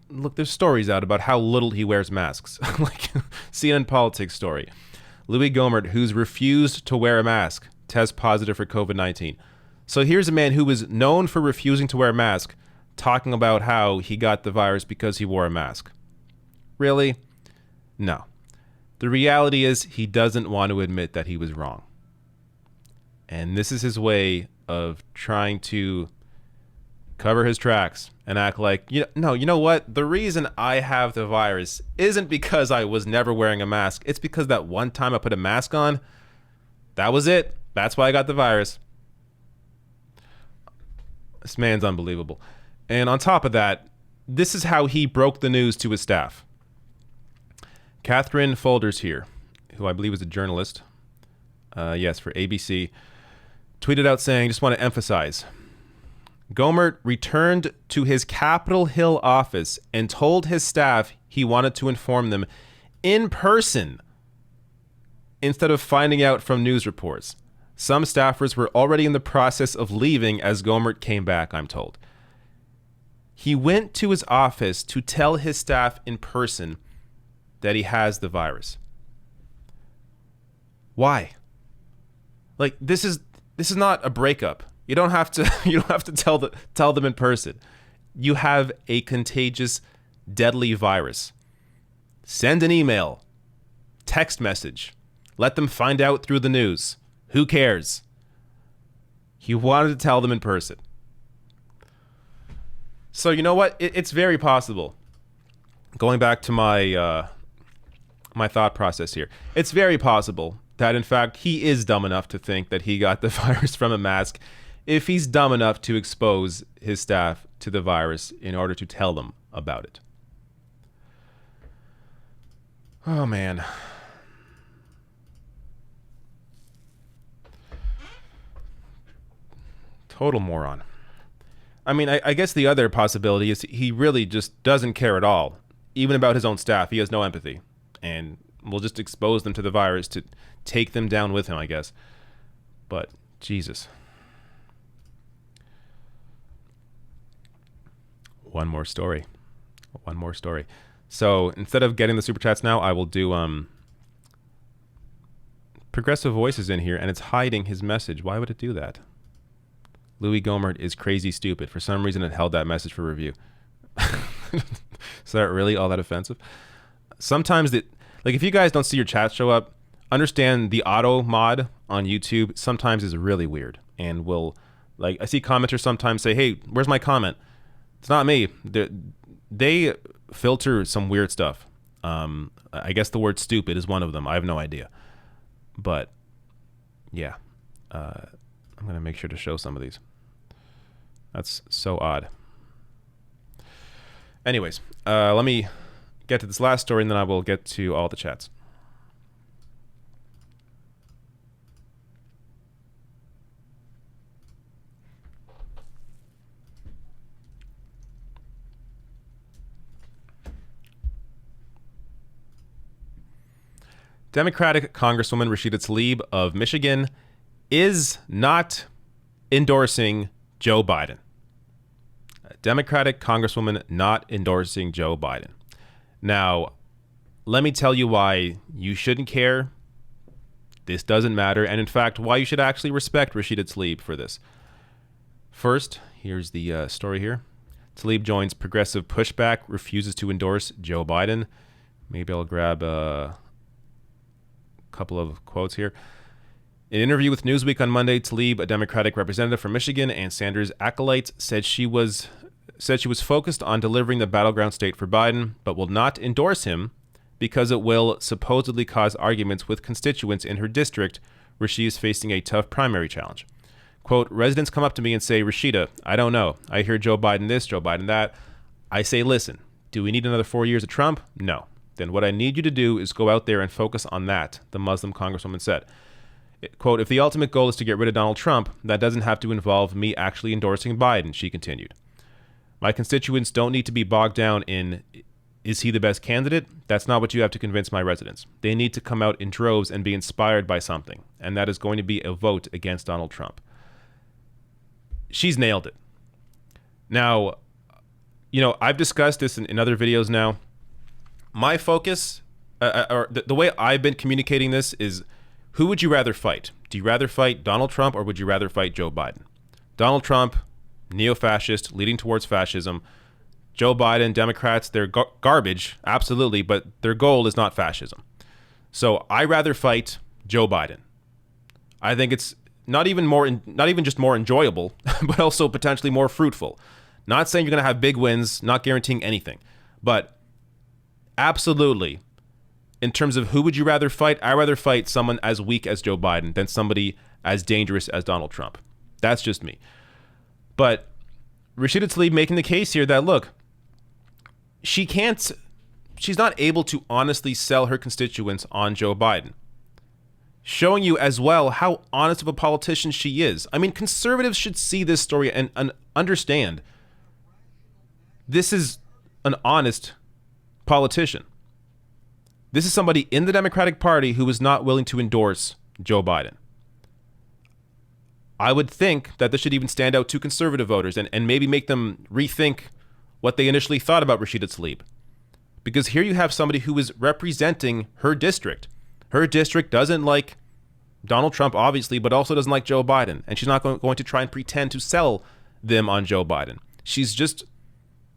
look, there's stories out about how little he wears masks. Like CNN Politics story. Louis Gohmert, who's refused to wear a mask, tests positive for COVID-19. So here's a man who was known for refusing to wear a mask, talking about how he got the virus because he wore a mask. Really? No. The reality is he doesn't want to admit that he was wrong. And this is his way of trying to cover his tracks and act like, you know what? The reason I have the virus isn't because I was never wearing a mask. It's because that one time I put a mask on, that was it. That's why I got the virus. This man's unbelievable. And on top of that, this is how he broke the news to his staff. Catherine Folders here, who I believe is a journalist, yes, for ABC, tweeted out saying, just want to emphasize, Gohmert returned to his Capitol Hill office and told his staff he wanted to inform them in person instead of finding out from news reports. Some staffers were already in the process of leaving as Gohmert came back, I'm told. He went to his office to tell his staff in person that he has the virus. Why? Like, this is not a breakup. You don't have to tell them in person. You have a contagious, deadly virus. Send an email, text message, let them find out through the news. Who cares? He wanted to tell them in person. So you know what? It's very possible. Going back to my my thought process here, it's very possible that in fact he is dumb enough to think that he got the virus from a mask if he's dumb enough to expose his staff to the virus in order to tell them about it. Oh man. Total moron. I mean, I guess the other possibility is he really just doesn't care at all, even about his own staff. He has no empathy, and will just expose them to the virus to take them down with him, I guess. But Jesus. One more story. So instead of getting the super chats now, I will do Progressive Voices in here, and it's hiding his message. Why would it do that? Louis Gomert is crazy stupid. For some reason, it held that message for review. Is that really all that offensive? Sometimes if you guys don't see your chat show up, understand the auto mod on YouTube sometimes is really weird, and I see commenters sometimes say, "Hey, where's my comment?" It's not me. They filter some weird stuff. I guess the word stupid is one of them. I have no idea. But, yeah. I'm going to make sure to show some of these. That's so odd. Anyways, let me get to this last story, and then I will get to all the chats. Democratic Congresswoman Rashida Tlaib of Michigan is not endorsing Joe Biden. Democratic Congresswoman not endorsing Joe Biden. Now, let me tell you why you shouldn't care. This doesn't matter. And in fact, why you should actually respect Rashida Tlaib for this. First, here's the story here. Tlaib joins progressive pushback, refuses to endorse Joe Biden. Maybe I'll grab a couple of quotes here. In an interview with Newsweek on Monday, Tlaib, a Democratic representative from Michigan and Sanders' acolyte, said she was focused on delivering the battleground state for Biden, but will not endorse him because it will supposedly cause arguments with constituents in her district where she is facing a tough primary challenge. Quote, residents come up to me and say, Rashida, I don't know. I hear Joe Biden this, Joe Biden that. I say, listen, do we need another 4 years of Trump? No. Then what I need you to do is go out there and focus on that, the Muslim congresswoman said. Quote, if the ultimate goal is to get rid of Donald Trump, that doesn't have to involve me actually endorsing Biden, she continued. My constituents don't need to be bogged down in, is he the best candidate? That's not what you have to convince my residents. They need to come out in droves and be inspired by something, and that is going to be a vote against Donald Trump. She's nailed it. Now, I've discussed this in other videos now. My focus, or the way I've been communicating this is, who would you rather fight? Do you rather fight Donald Trump or would you rather fight Joe Biden? Donald Trump, neo-fascist, leading towards fascism. Joe Biden, Democrats, they're garbage, absolutely, but their goal is not fascism. So I rather fight Joe Biden. I think it's not even just more enjoyable, but also potentially more fruitful. Not saying you're going to have big wins, not guaranteeing anything, but absolutely, in terms of who would you rather fight, I'd rather fight someone as weak as Joe Biden than somebody as dangerous as Donald Trump. That's just me. But Rashida Tlaib making the case here that, look, she's not able to honestly sell her constituents on Joe Biden. Showing you as well how honest of a politician she is. I mean, conservatives should see this story and understand this is an honest politician. This is somebody in the Democratic Party who is not willing to endorse Joe Biden. I would think that this should even stand out to conservative voters and maybe make them rethink what they initially thought about Rashida Tlaib. Because here you have somebody who is representing her district. Her district doesn't like Donald Trump, obviously, but also doesn't like Joe Biden. And she's not going to try and pretend to sell them on Joe Biden. She's just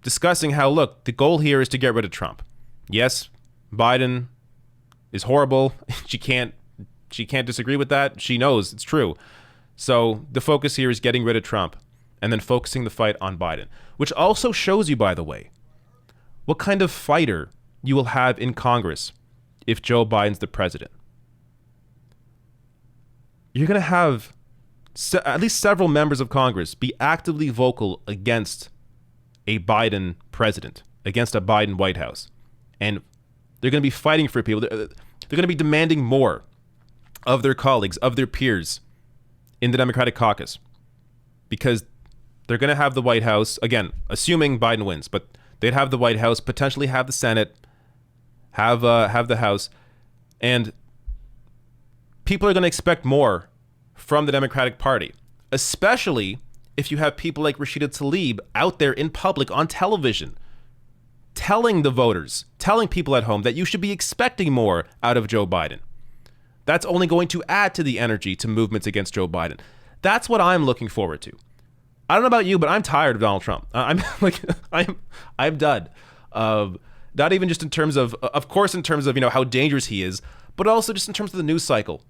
discussing how, look, the goal here is to get rid of Trump. Yes, Biden is horrible. She can't disagree with that. She knows it's true. So the focus here is getting rid of Trump and then focusing the fight on Biden, which also shows you, by the way, what kind of fighter you will have in Congress if Joe Biden's the president. You're going to have at least several members of Congress be actively vocal against a Biden president, against a Biden White House. And they're going to be fighting for people. They're going to be demanding more of their colleagues, of their peers in the Democratic caucus, because They're going to have the White House, again, assuming Biden wins, but they'd have the White House, potentially have the Senate, have the House, and people are going to expect more from the Democratic Party, especially if you have people like Rashida Tlaib out there in public on television telling the voters, telling people at home that you should be expecting more out of Joe Biden. That's only going to add to the energy to movements against Joe Biden. That's what I'm looking forward to. I don't know about you, but I'm tired of Donald Trump. I'm like, I'm done. Not even just in terms of course, in terms of, you know, how dangerous he is, but also just in terms of the news cycle.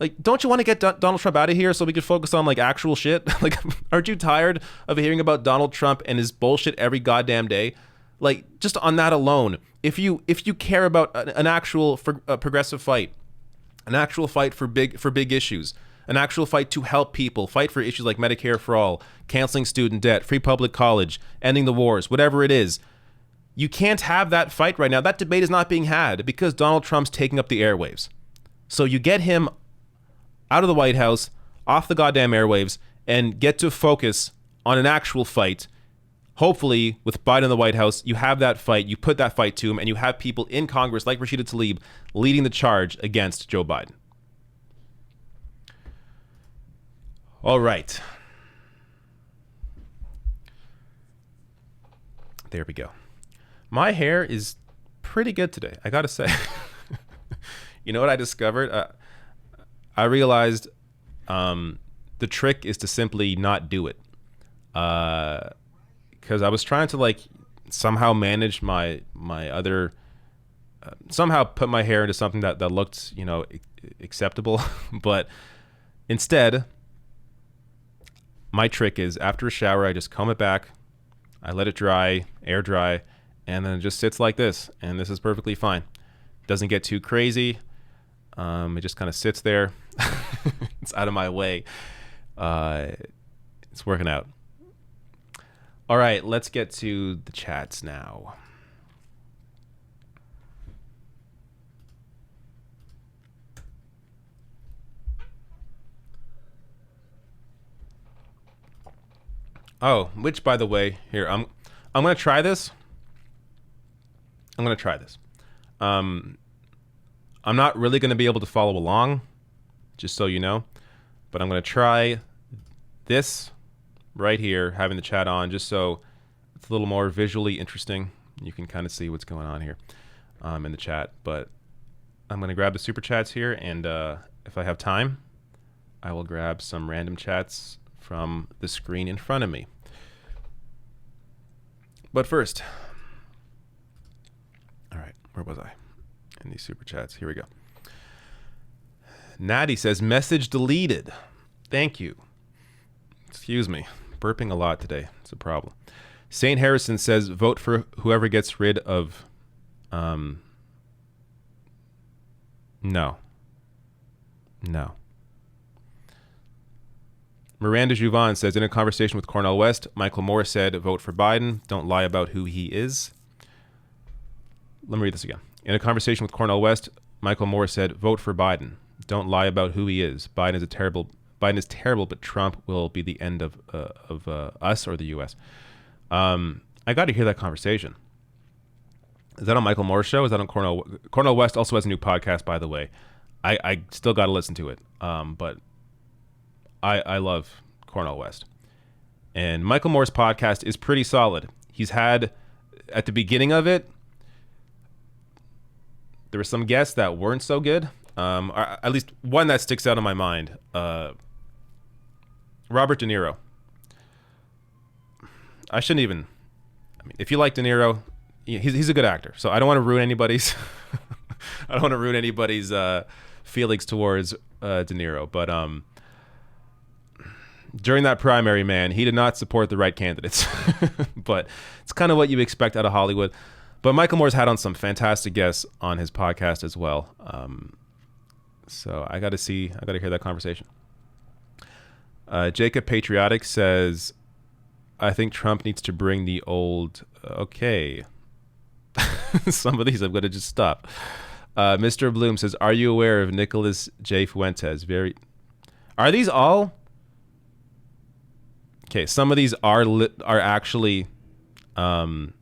Like, don't you want to get Donald Trump out of here so we can focus on like actual shit? Like, aren't you tired of hearing about Donald Trump and his bullshit every goddamn day? Like, just on that alone, if you care about an actual progressive fight, an actual fight for big issues, an actual fight to help people, fight for issues like Medicare for all, canceling student debt, free public college, ending the wars, whatever it is, you can't have that fight right now. That debate is not being had because Donald Trump's taking up the airwaves. So you get him out of the White House, off the goddamn airwaves, and get to focus on an actual fight. Hopefully, with Biden in the White House, you have that fight, you put that fight to him, and you have people in Congress like Rashida Tlaib leading the charge against Joe Biden. All right. There we go. My hair is pretty good today, I gotta say. You know what I discovered? I realized the trick is to simply not do it. Because I was trying to like somehow manage my other, somehow put my hair into something that looked, you know, acceptable. But instead, my trick is after a shower, I just comb it back, I let it dry, air dry, and then it just sits like this. And this is perfectly fine. Doesn't get too crazy. It just kind of sits there. It's out of my way. It's working out. All right, let's get to the chats now. Oh, which, by the way, here I'm gonna try this. I'm not really gonna be able to follow along, just so you know, but I'm gonna try this right here, having the chat on, just so it's a little more visually interesting. You can kind of see what's going on here in the chat. But I'm gonna grab the super chats here, and if I have time, I will grab some random chats from the screen in front of me. But first, all right, where was I? In these super chats, here we go. Natty says, message deleted. Thank you. Excuse me, burping a lot today. It's a problem. St. Harrison says, vote for whoever gets rid of, no. Miranda Juvon says, in a conversation with Cornel West, Michael Moore said, vote for Biden. Don't lie about who he is. Let me read this again. In a conversation with Cornel West, Michael Moore said, vote for Biden. Don't lie about who he is. Biden is terrible, but Trump will be the end of us or the U.S. I got to hear that conversation. Is that on Michael Moore's show? Is that on Cornel? Cornel West also has a new podcast, by the way. I still got to listen to it. But I love Cornel West. And Michael Moore's podcast is pretty solid. He's had, at the beginning of it, there were some guests that weren't so good. Or at least one that sticks out in my mind. Robert De Niro. I mean, if you like De Niro, he's a good actor. So I don't want to ruin anybody's feelings towards De Niro. But during that primary, man, he did not support the right candidates. But it's kind of what you expect out of Hollywood. But Michael Moore's had on some fantastic guests on his podcast as well. So I got to hear that conversation. Jacob Patriotic says, I think Trump needs to bring the old, okay. Some of these I'm going to just stop. Mr. Bloom says, are you aware of Nicholas J. Fuentes? Are these all Okay, some of these are actually. Honestly,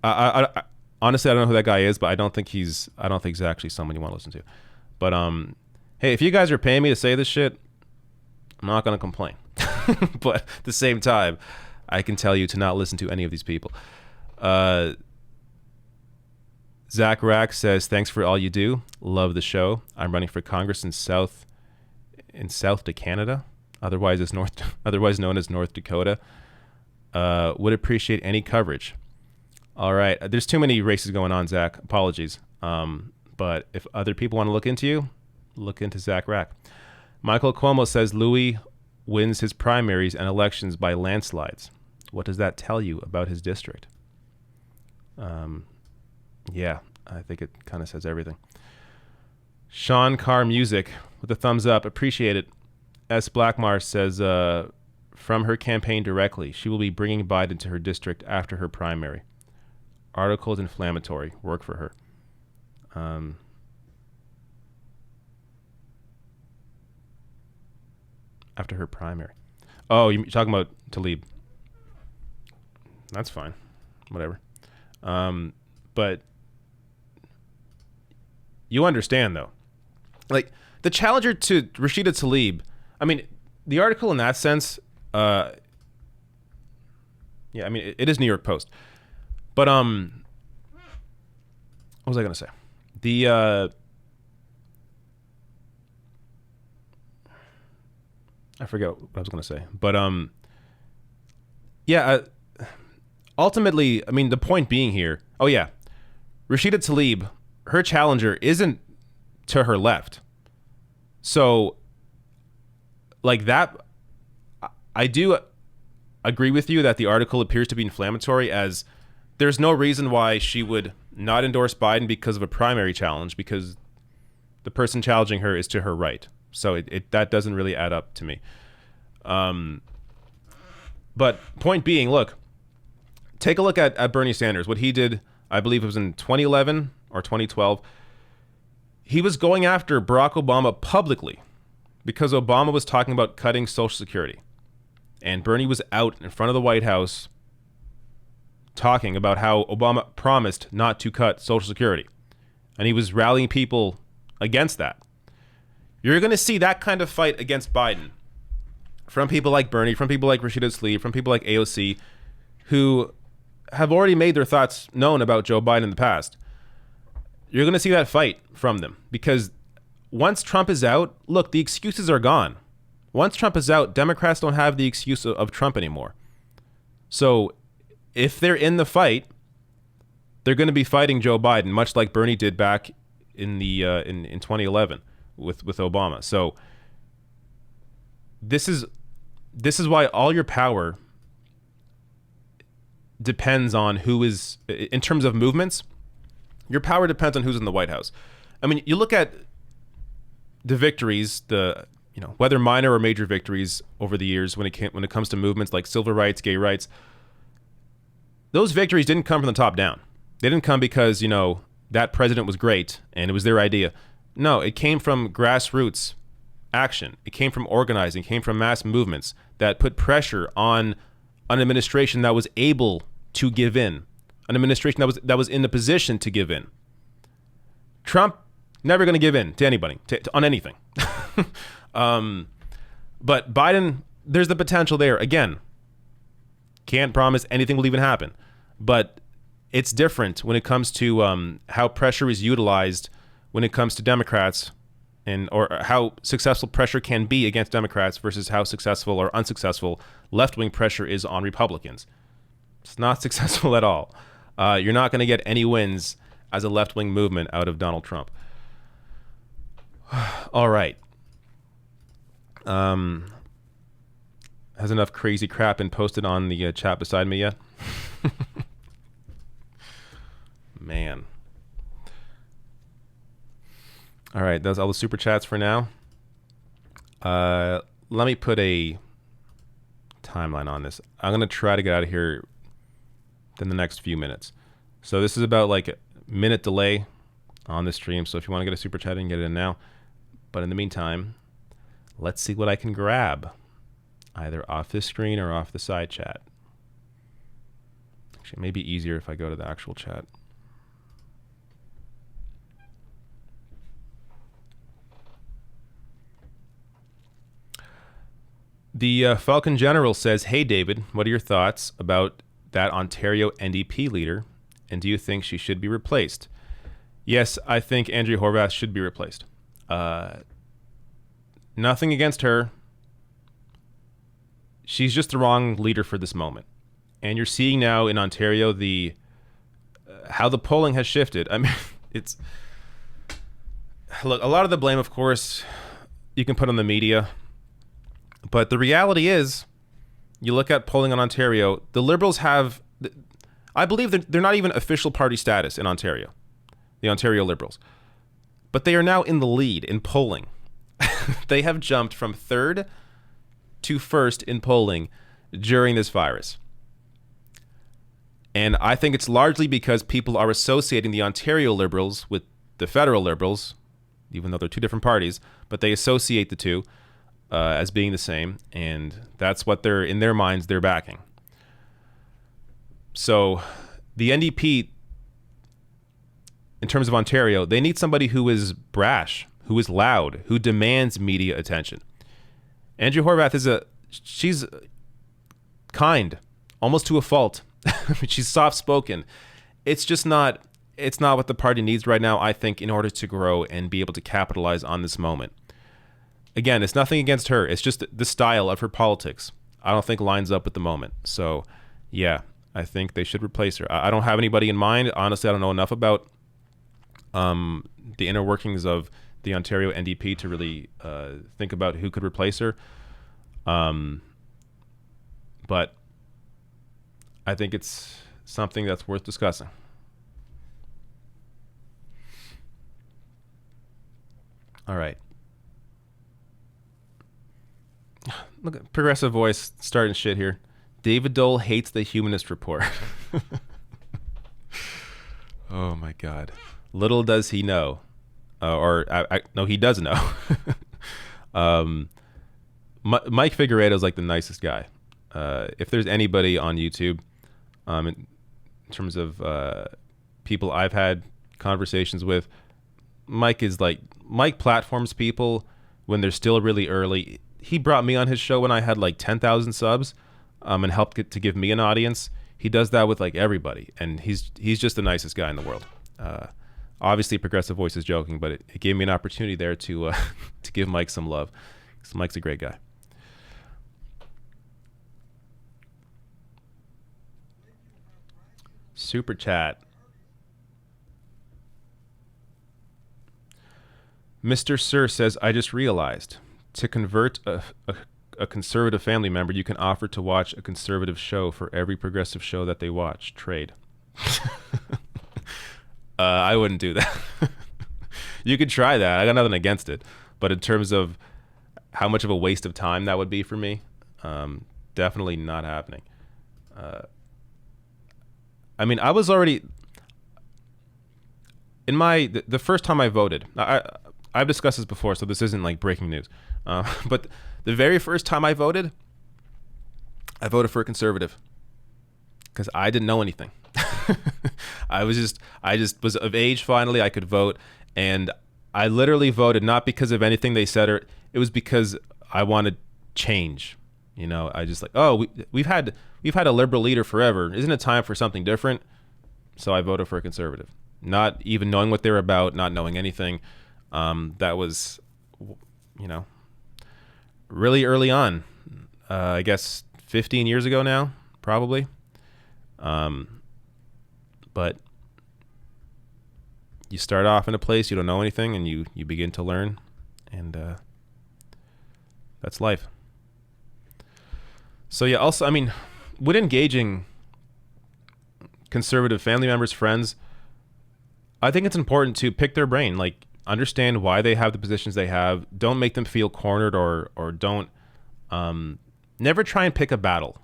I don't know who that guy is, but I don't think he's actually someone you want to listen to. But hey, if you guys are paying me to say this shit, I'm not gonna complain. But at the same time, I can tell you to not listen to any of these people. Zach Rack says, "Thanks for all you do. Love the show. I'm running for Congress in South Canada, otherwise known as North Dakota. Would appreciate any coverage." All right, there's too many races going on, Zach. Apologies. But if other people want to look into you, look into Zach Rack. Michael Cuomo says Louis wins his primaries and elections by landslides. What does that tell you about his district? Yeah, I think it kind of says everything. Sean Carr Music with a thumbs up. Appreciate it. S. Blackmar says, from her campaign directly, she will be bringing Biden to her district after her primary. Articles inflammatory. Work for her. After her primary. Oh, you're talking about Tlaib. That's fine. Whatever. But you understand, though. Like, the challenger to Rashida Tlaib, I mean, the article in that sense, yeah, I mean, it is New York Post. But, what was I going to say? I forget what I was going to say. But, yeah, ultimately, I mean, the point being here, oh, yeah, Rashida Tlaib, her challenger isn't to her left. So, like that, I do agree with you that the article appears to be inflammatory, as there's no reason why she would not endorse Biden because of a primary challenge, because the person challenging her is to her right. So that doesn't really add up to me. But point being, look, take a look at Bernie Sanders. What he did, I believe it was in 2011 or 2012. He was going after Barack Obama publicly because Obama was talking about cutting Social Security. And Bernie was out in front of the White House talking about how Obama promised not to cut Social Security. And he was rallying people against that. You're going to see that kind of fight against Biden from people like Bernie, from people like Rashida Tlaib, from people like AOC, who have already made their thoughts known about Joe Biden in the past. You're going to see that fight from them, because once Trump is out, look, the excuses are gone. Once Trump is out, Democrats don't have the excuse of Trump anymore. So if they're in the fight, they're going to be fighting Joe Biden, much like Bernie did back in the in 2011 with Obama. So this is why all your power depends on who is, in terms of movements, your power depends on who's in the White House. I mean, you look at the victories, whether minor or major victories over the years when it comes to movements like civil rights, gay rights. Those victories didn't come from the top down. They didn't come because, that president was great and it was their idea. No, it came from grassroots action. It came from organizing. It came from mass movements that put pressure on an administration that was able to give in, an administration that was in the position to give in. Trump never going to give in to anybody on anything. But Biden, there's the potential there. Again, can't promise anything will even happen, but it's different when it comes to how pressure is utilized when it comes to Democrats, or how successful pressure can be against Democrats versus how successful or unsuccessful left-wing pressure is on Republicans. It's not successful at all. You're not going to get any wins as a left-wing movement out of Donald Trump. All right. Has enough crazy crap been posted on the chat beside me yet? Man. All right, that's all the super chats for now. Let me put a timeline on this. I'm going to try to get out of here in the next few minutes. So this is about like a minute delay on the stream. So if you want to get a super chat, you can get it in now. But in the meantime, let's see what I can grab. either off this screen or off the side chat. Actually, it may be easier if I go to the actual chat. The Falcon General says, "Hey David, what are your thoughts about that Ontario NDP leader, and do you think she should be replaced?" Yes, I think Andrea Horwath should be replaced. Nothing against her. She's just the wrong leader for this moment. And you're seeing now in Ontario how the polling has shifted. I mean, look, a lot of the blame, of course, you can put on the media. But the reality is, you look at polling in Ontario, the Liberals have, I believe they're not even official party status in Ontario, the Ontario Liberals. But they are now in the lead in polling. They have jumped from third to first in polling during this virus. And I think it's largely because people are associating the Ontario Liberals with the federal Liberals, even though they're two different parties, but they associate the two as being the same, and that's what they're, in their minds, they're backing. So the NDP, in terms of Ontario, they need somebody who is brash, who is loud, who demands media attention. Andrea Horwath she's kind, almost to a fault. She's soft-spoken. It's just not what the party needs right now, I think, in order to grow and be able to capitalize on this moment. Again, it's nothing against her. It's just the style of her politics I don't think lines up at the moment. So, yeah, I think they should replace her. I don't have anybody in mind. Honestly, I don't know enough about the inner workings of the Ontario NDP to really think about who could replace her. But I think it's something that's worth discussing. All right. Look at Progressive Voice starting shit here. David Dole hates the Humanist Report. Oh my God. Little does he know. No, he does know. Mike Figueredo is like the nicest guy. If there's anybody on YouTube, in terms of people I've had conversations with, Mike platforms people when they're still really early. He brought me on his show when I had like 10,000 subs, and helped to give me an audience. He does that with like everybody, and he's just the nicest guy in the world. Obviously, Progressive Voice is joking, but it gave me an opportunity there to to give Mike some love. So Mike's a great guy. Super chat. Mr. Sir says, I just realized to convert a conservative family member, you can offer to watch a conservative show for every progressive show that they watch. Trade. I wouldn't do that. You could try that. I got nothing against it. But in terms of how much of a waste of time that would be for me, definitely not happening. I mean, I was already in the first time I voted. I've discussed this before, so this isn't like breaking news. But the very first time I voted for a conservative because I didn't know anything. I just was of age finally. I could vote, and I literally voted not because of anything they said, or it was because I wanted change. You know, I just like, oh, we've had a liberal leader forever. Isn't it time for something different? So I voted for a conservative, not even knowing what they're about, not knowing anything. That was, really early on. I guess 15 years ago now, probably. But you start off in a place you don't know anything, and you begin to learn, and that's life. So yeah, also, I mean, when engaging conservative family members, friends, I think it's important to pick their brain, like understand why they have the positions they have. Don't make them feel cornered, or don't never try and pick a battle.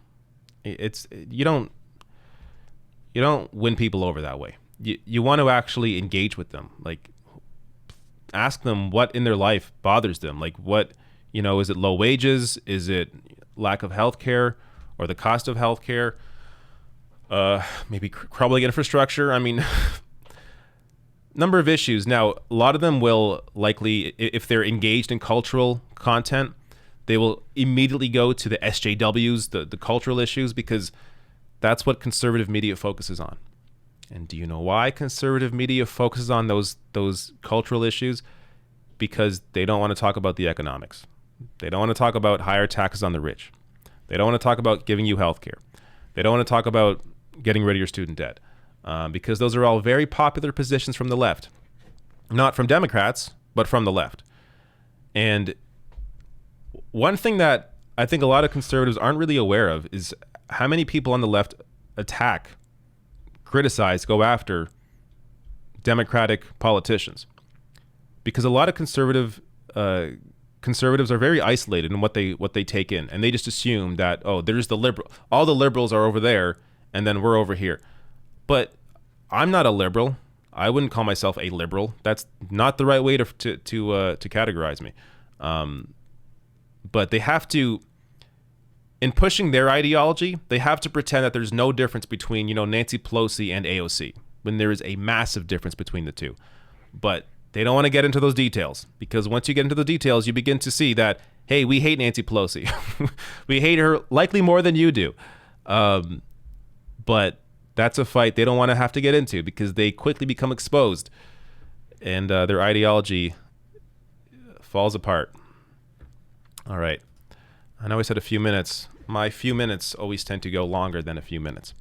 You don't win people over that way. You want to actually engage with them, like ask them what in their life bothers them, like what You know, is it low wages? Is it lack of health care or the cost of health care? Maybe crumbling infrastructure. I mean, number of issues. Now, a lot of them will likely, if they're engaged in cultural content, they will immediately go to the SJWs, the cultural issues, because that's what conservative media focuses on. And do you know why conservative media focuses on those cultural issues? Because they don't want to talk about the economics. They don't want to talk about higher taxes on the rich. They don't want to talk about giving you health care. They don't want to talk about getting rid of your student debt. Because those are all very popular positions from the left. Not from Democrats, but from the left. And one thing that I think a lot of conservatives aren't really aware of is how many people on the left attack, criticize, go after Democratic politicians. Because a lot of conservatives are very isolated in what they take in, and they just assume that, oh, there's the liberal, all the liberals are over there, and then we're over here. But I'm not a liberal. I wouldn't call myself a liberal. That's not the right way to categorize me. But they have to, in pushing their ideology, they have to pretend that there's no difference between, Nancy Pelosi and AOC, when there is a massive difference between the two. But they don't want to get into those details, because once you get into the details, you begin to see that, hey, we hate Nancy Pelosi. We hate her likely more than you do. But that's a fight they don't want to have to get into, because they quickly become exposed and their ideology falls apart. All right. I know I said a few minutes. My few minutes always tend to go longer than a few minutes.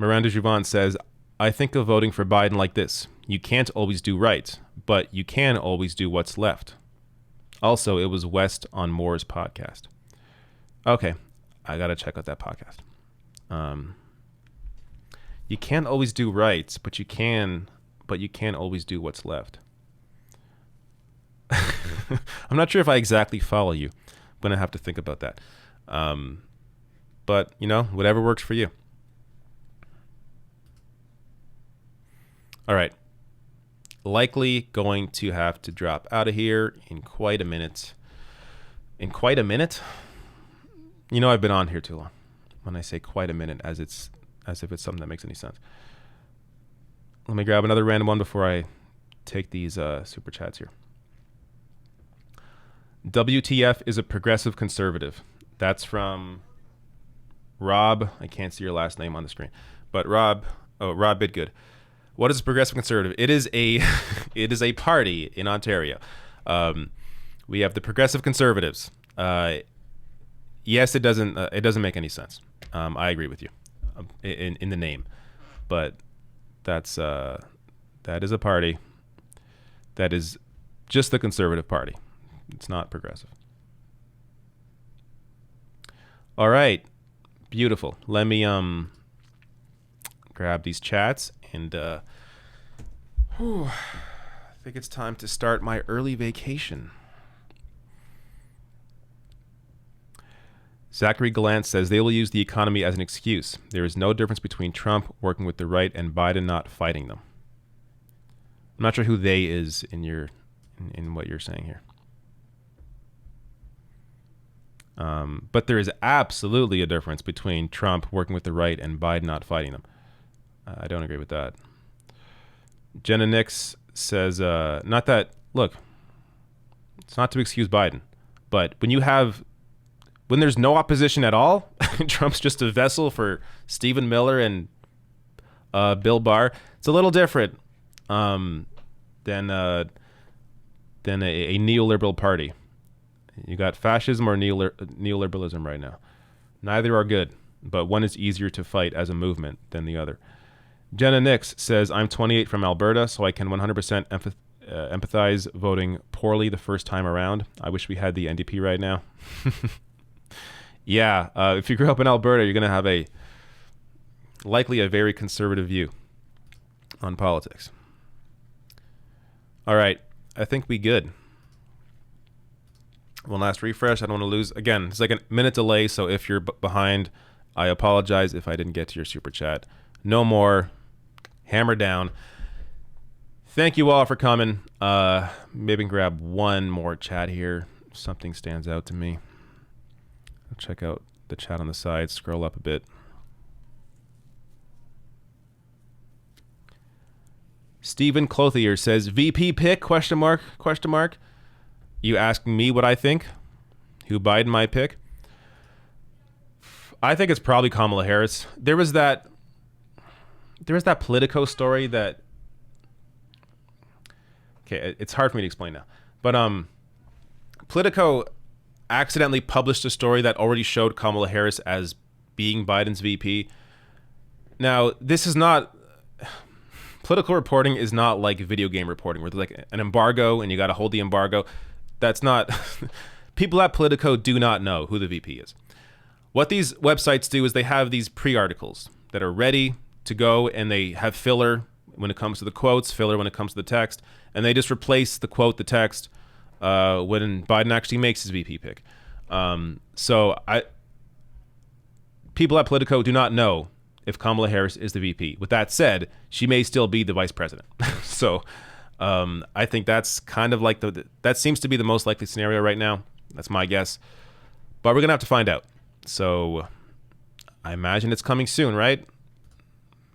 Miranda Juvon says, I think of voting for Biden like this. You can't always do right, but you can always do what's left. Also, it was West on Moore's podcast. Okay, I got to check out that podcast. You can't always do right, but you can always do what's left. I'm not sure if I exactly follow you. I'm going to have to think about that. But, whatever works for you. All right. Likely going to have to drop out of here in quite a minute. In quite a minute? I've been on here too long. When I say quite a minute, as if it's something that makes any sense. Let me grab another random one before I take these super chats here. WTF is a progressive conservative. That's from Rob. I can't see your last name on the screen. But Rob Bidgood. What is a progressive conservative? It is a party in Ontario. We have the progressive conservatives. Yes, it doesn't make any sense. I agree with you in the name, but that is a party that is just the conservative party. It's not progressive. All right, beautiful. Let me grab these chats. And I think it's time to start my early vacation. Zachary Gallant says they will use the economy as an excuse. There is no difference between Trump working with the right and Biden not fighting them. I'm not sure who they is in what you're saying here. But there is absolutely a difference between Trump working with the right and Biden not fighting them. I don't agree with that. Jenna Nix says, it's not to excuse Biden, but when there's no opposition at all, Trump's just a vessel for Stephen Miller and Bill Barr. It's a little different than a neoliberal party. You got fascism or neoliberalism right now. Neither are good, but one is easier to fight as a movement than the other. Jenna Nix says, I'm 28 from Alberta, so I can 100% empathize voting poorly the first time around. I wish we had the NDP right now. Yeah, if you grew up in Alberta, you're going to have likely a very conservative view on politics. All right, I think we good. One last refresh. I don't want to lose. Again, it's like a minute delay, so if you're behind, I apologize if I didn't get to your super chat. No more. Hammer down. Thank you all for coming. Maybe grab one more chat here. Something stands out to me. I'll check out the chat on the side. Scroll up a bit. Stephen Clothier says, VP pick, question mark. You asking me what I think? Who Biden might pick? I think it's probably Kamala Harris. There was that Politico story that, okay, it's hard for me to explain now, but Politico accidentally published a story that already showed Kamala Harris as being Biden's VP. Now, this is not, political reporting is not like video game reporting where there's like an embargo and you got to hold the embargo. That's not, people at Politico do not know who the VP is. What these websites do is they have these pre-articles that are ready to go, and they have filler when it comes to the quotes, filler when it comes to the text, and they just replace the quote, the text, when Biden actually makes his VP pick. People at Politico do not know if Kamala Harris is the VP. With that said, she may still be the vice president. So I think that's kind of like that seems to be the most likely scenario right now. That's my guess. But we're going to have to find out. So I imagine it's coming soon, right?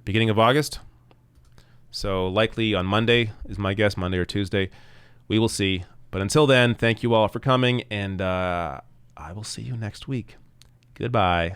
Beginning of August. So likely on Monday is my guess, Monday or Tuesday. We will see. But until then, thank you all for coming, and I will see you next week. Goodbye.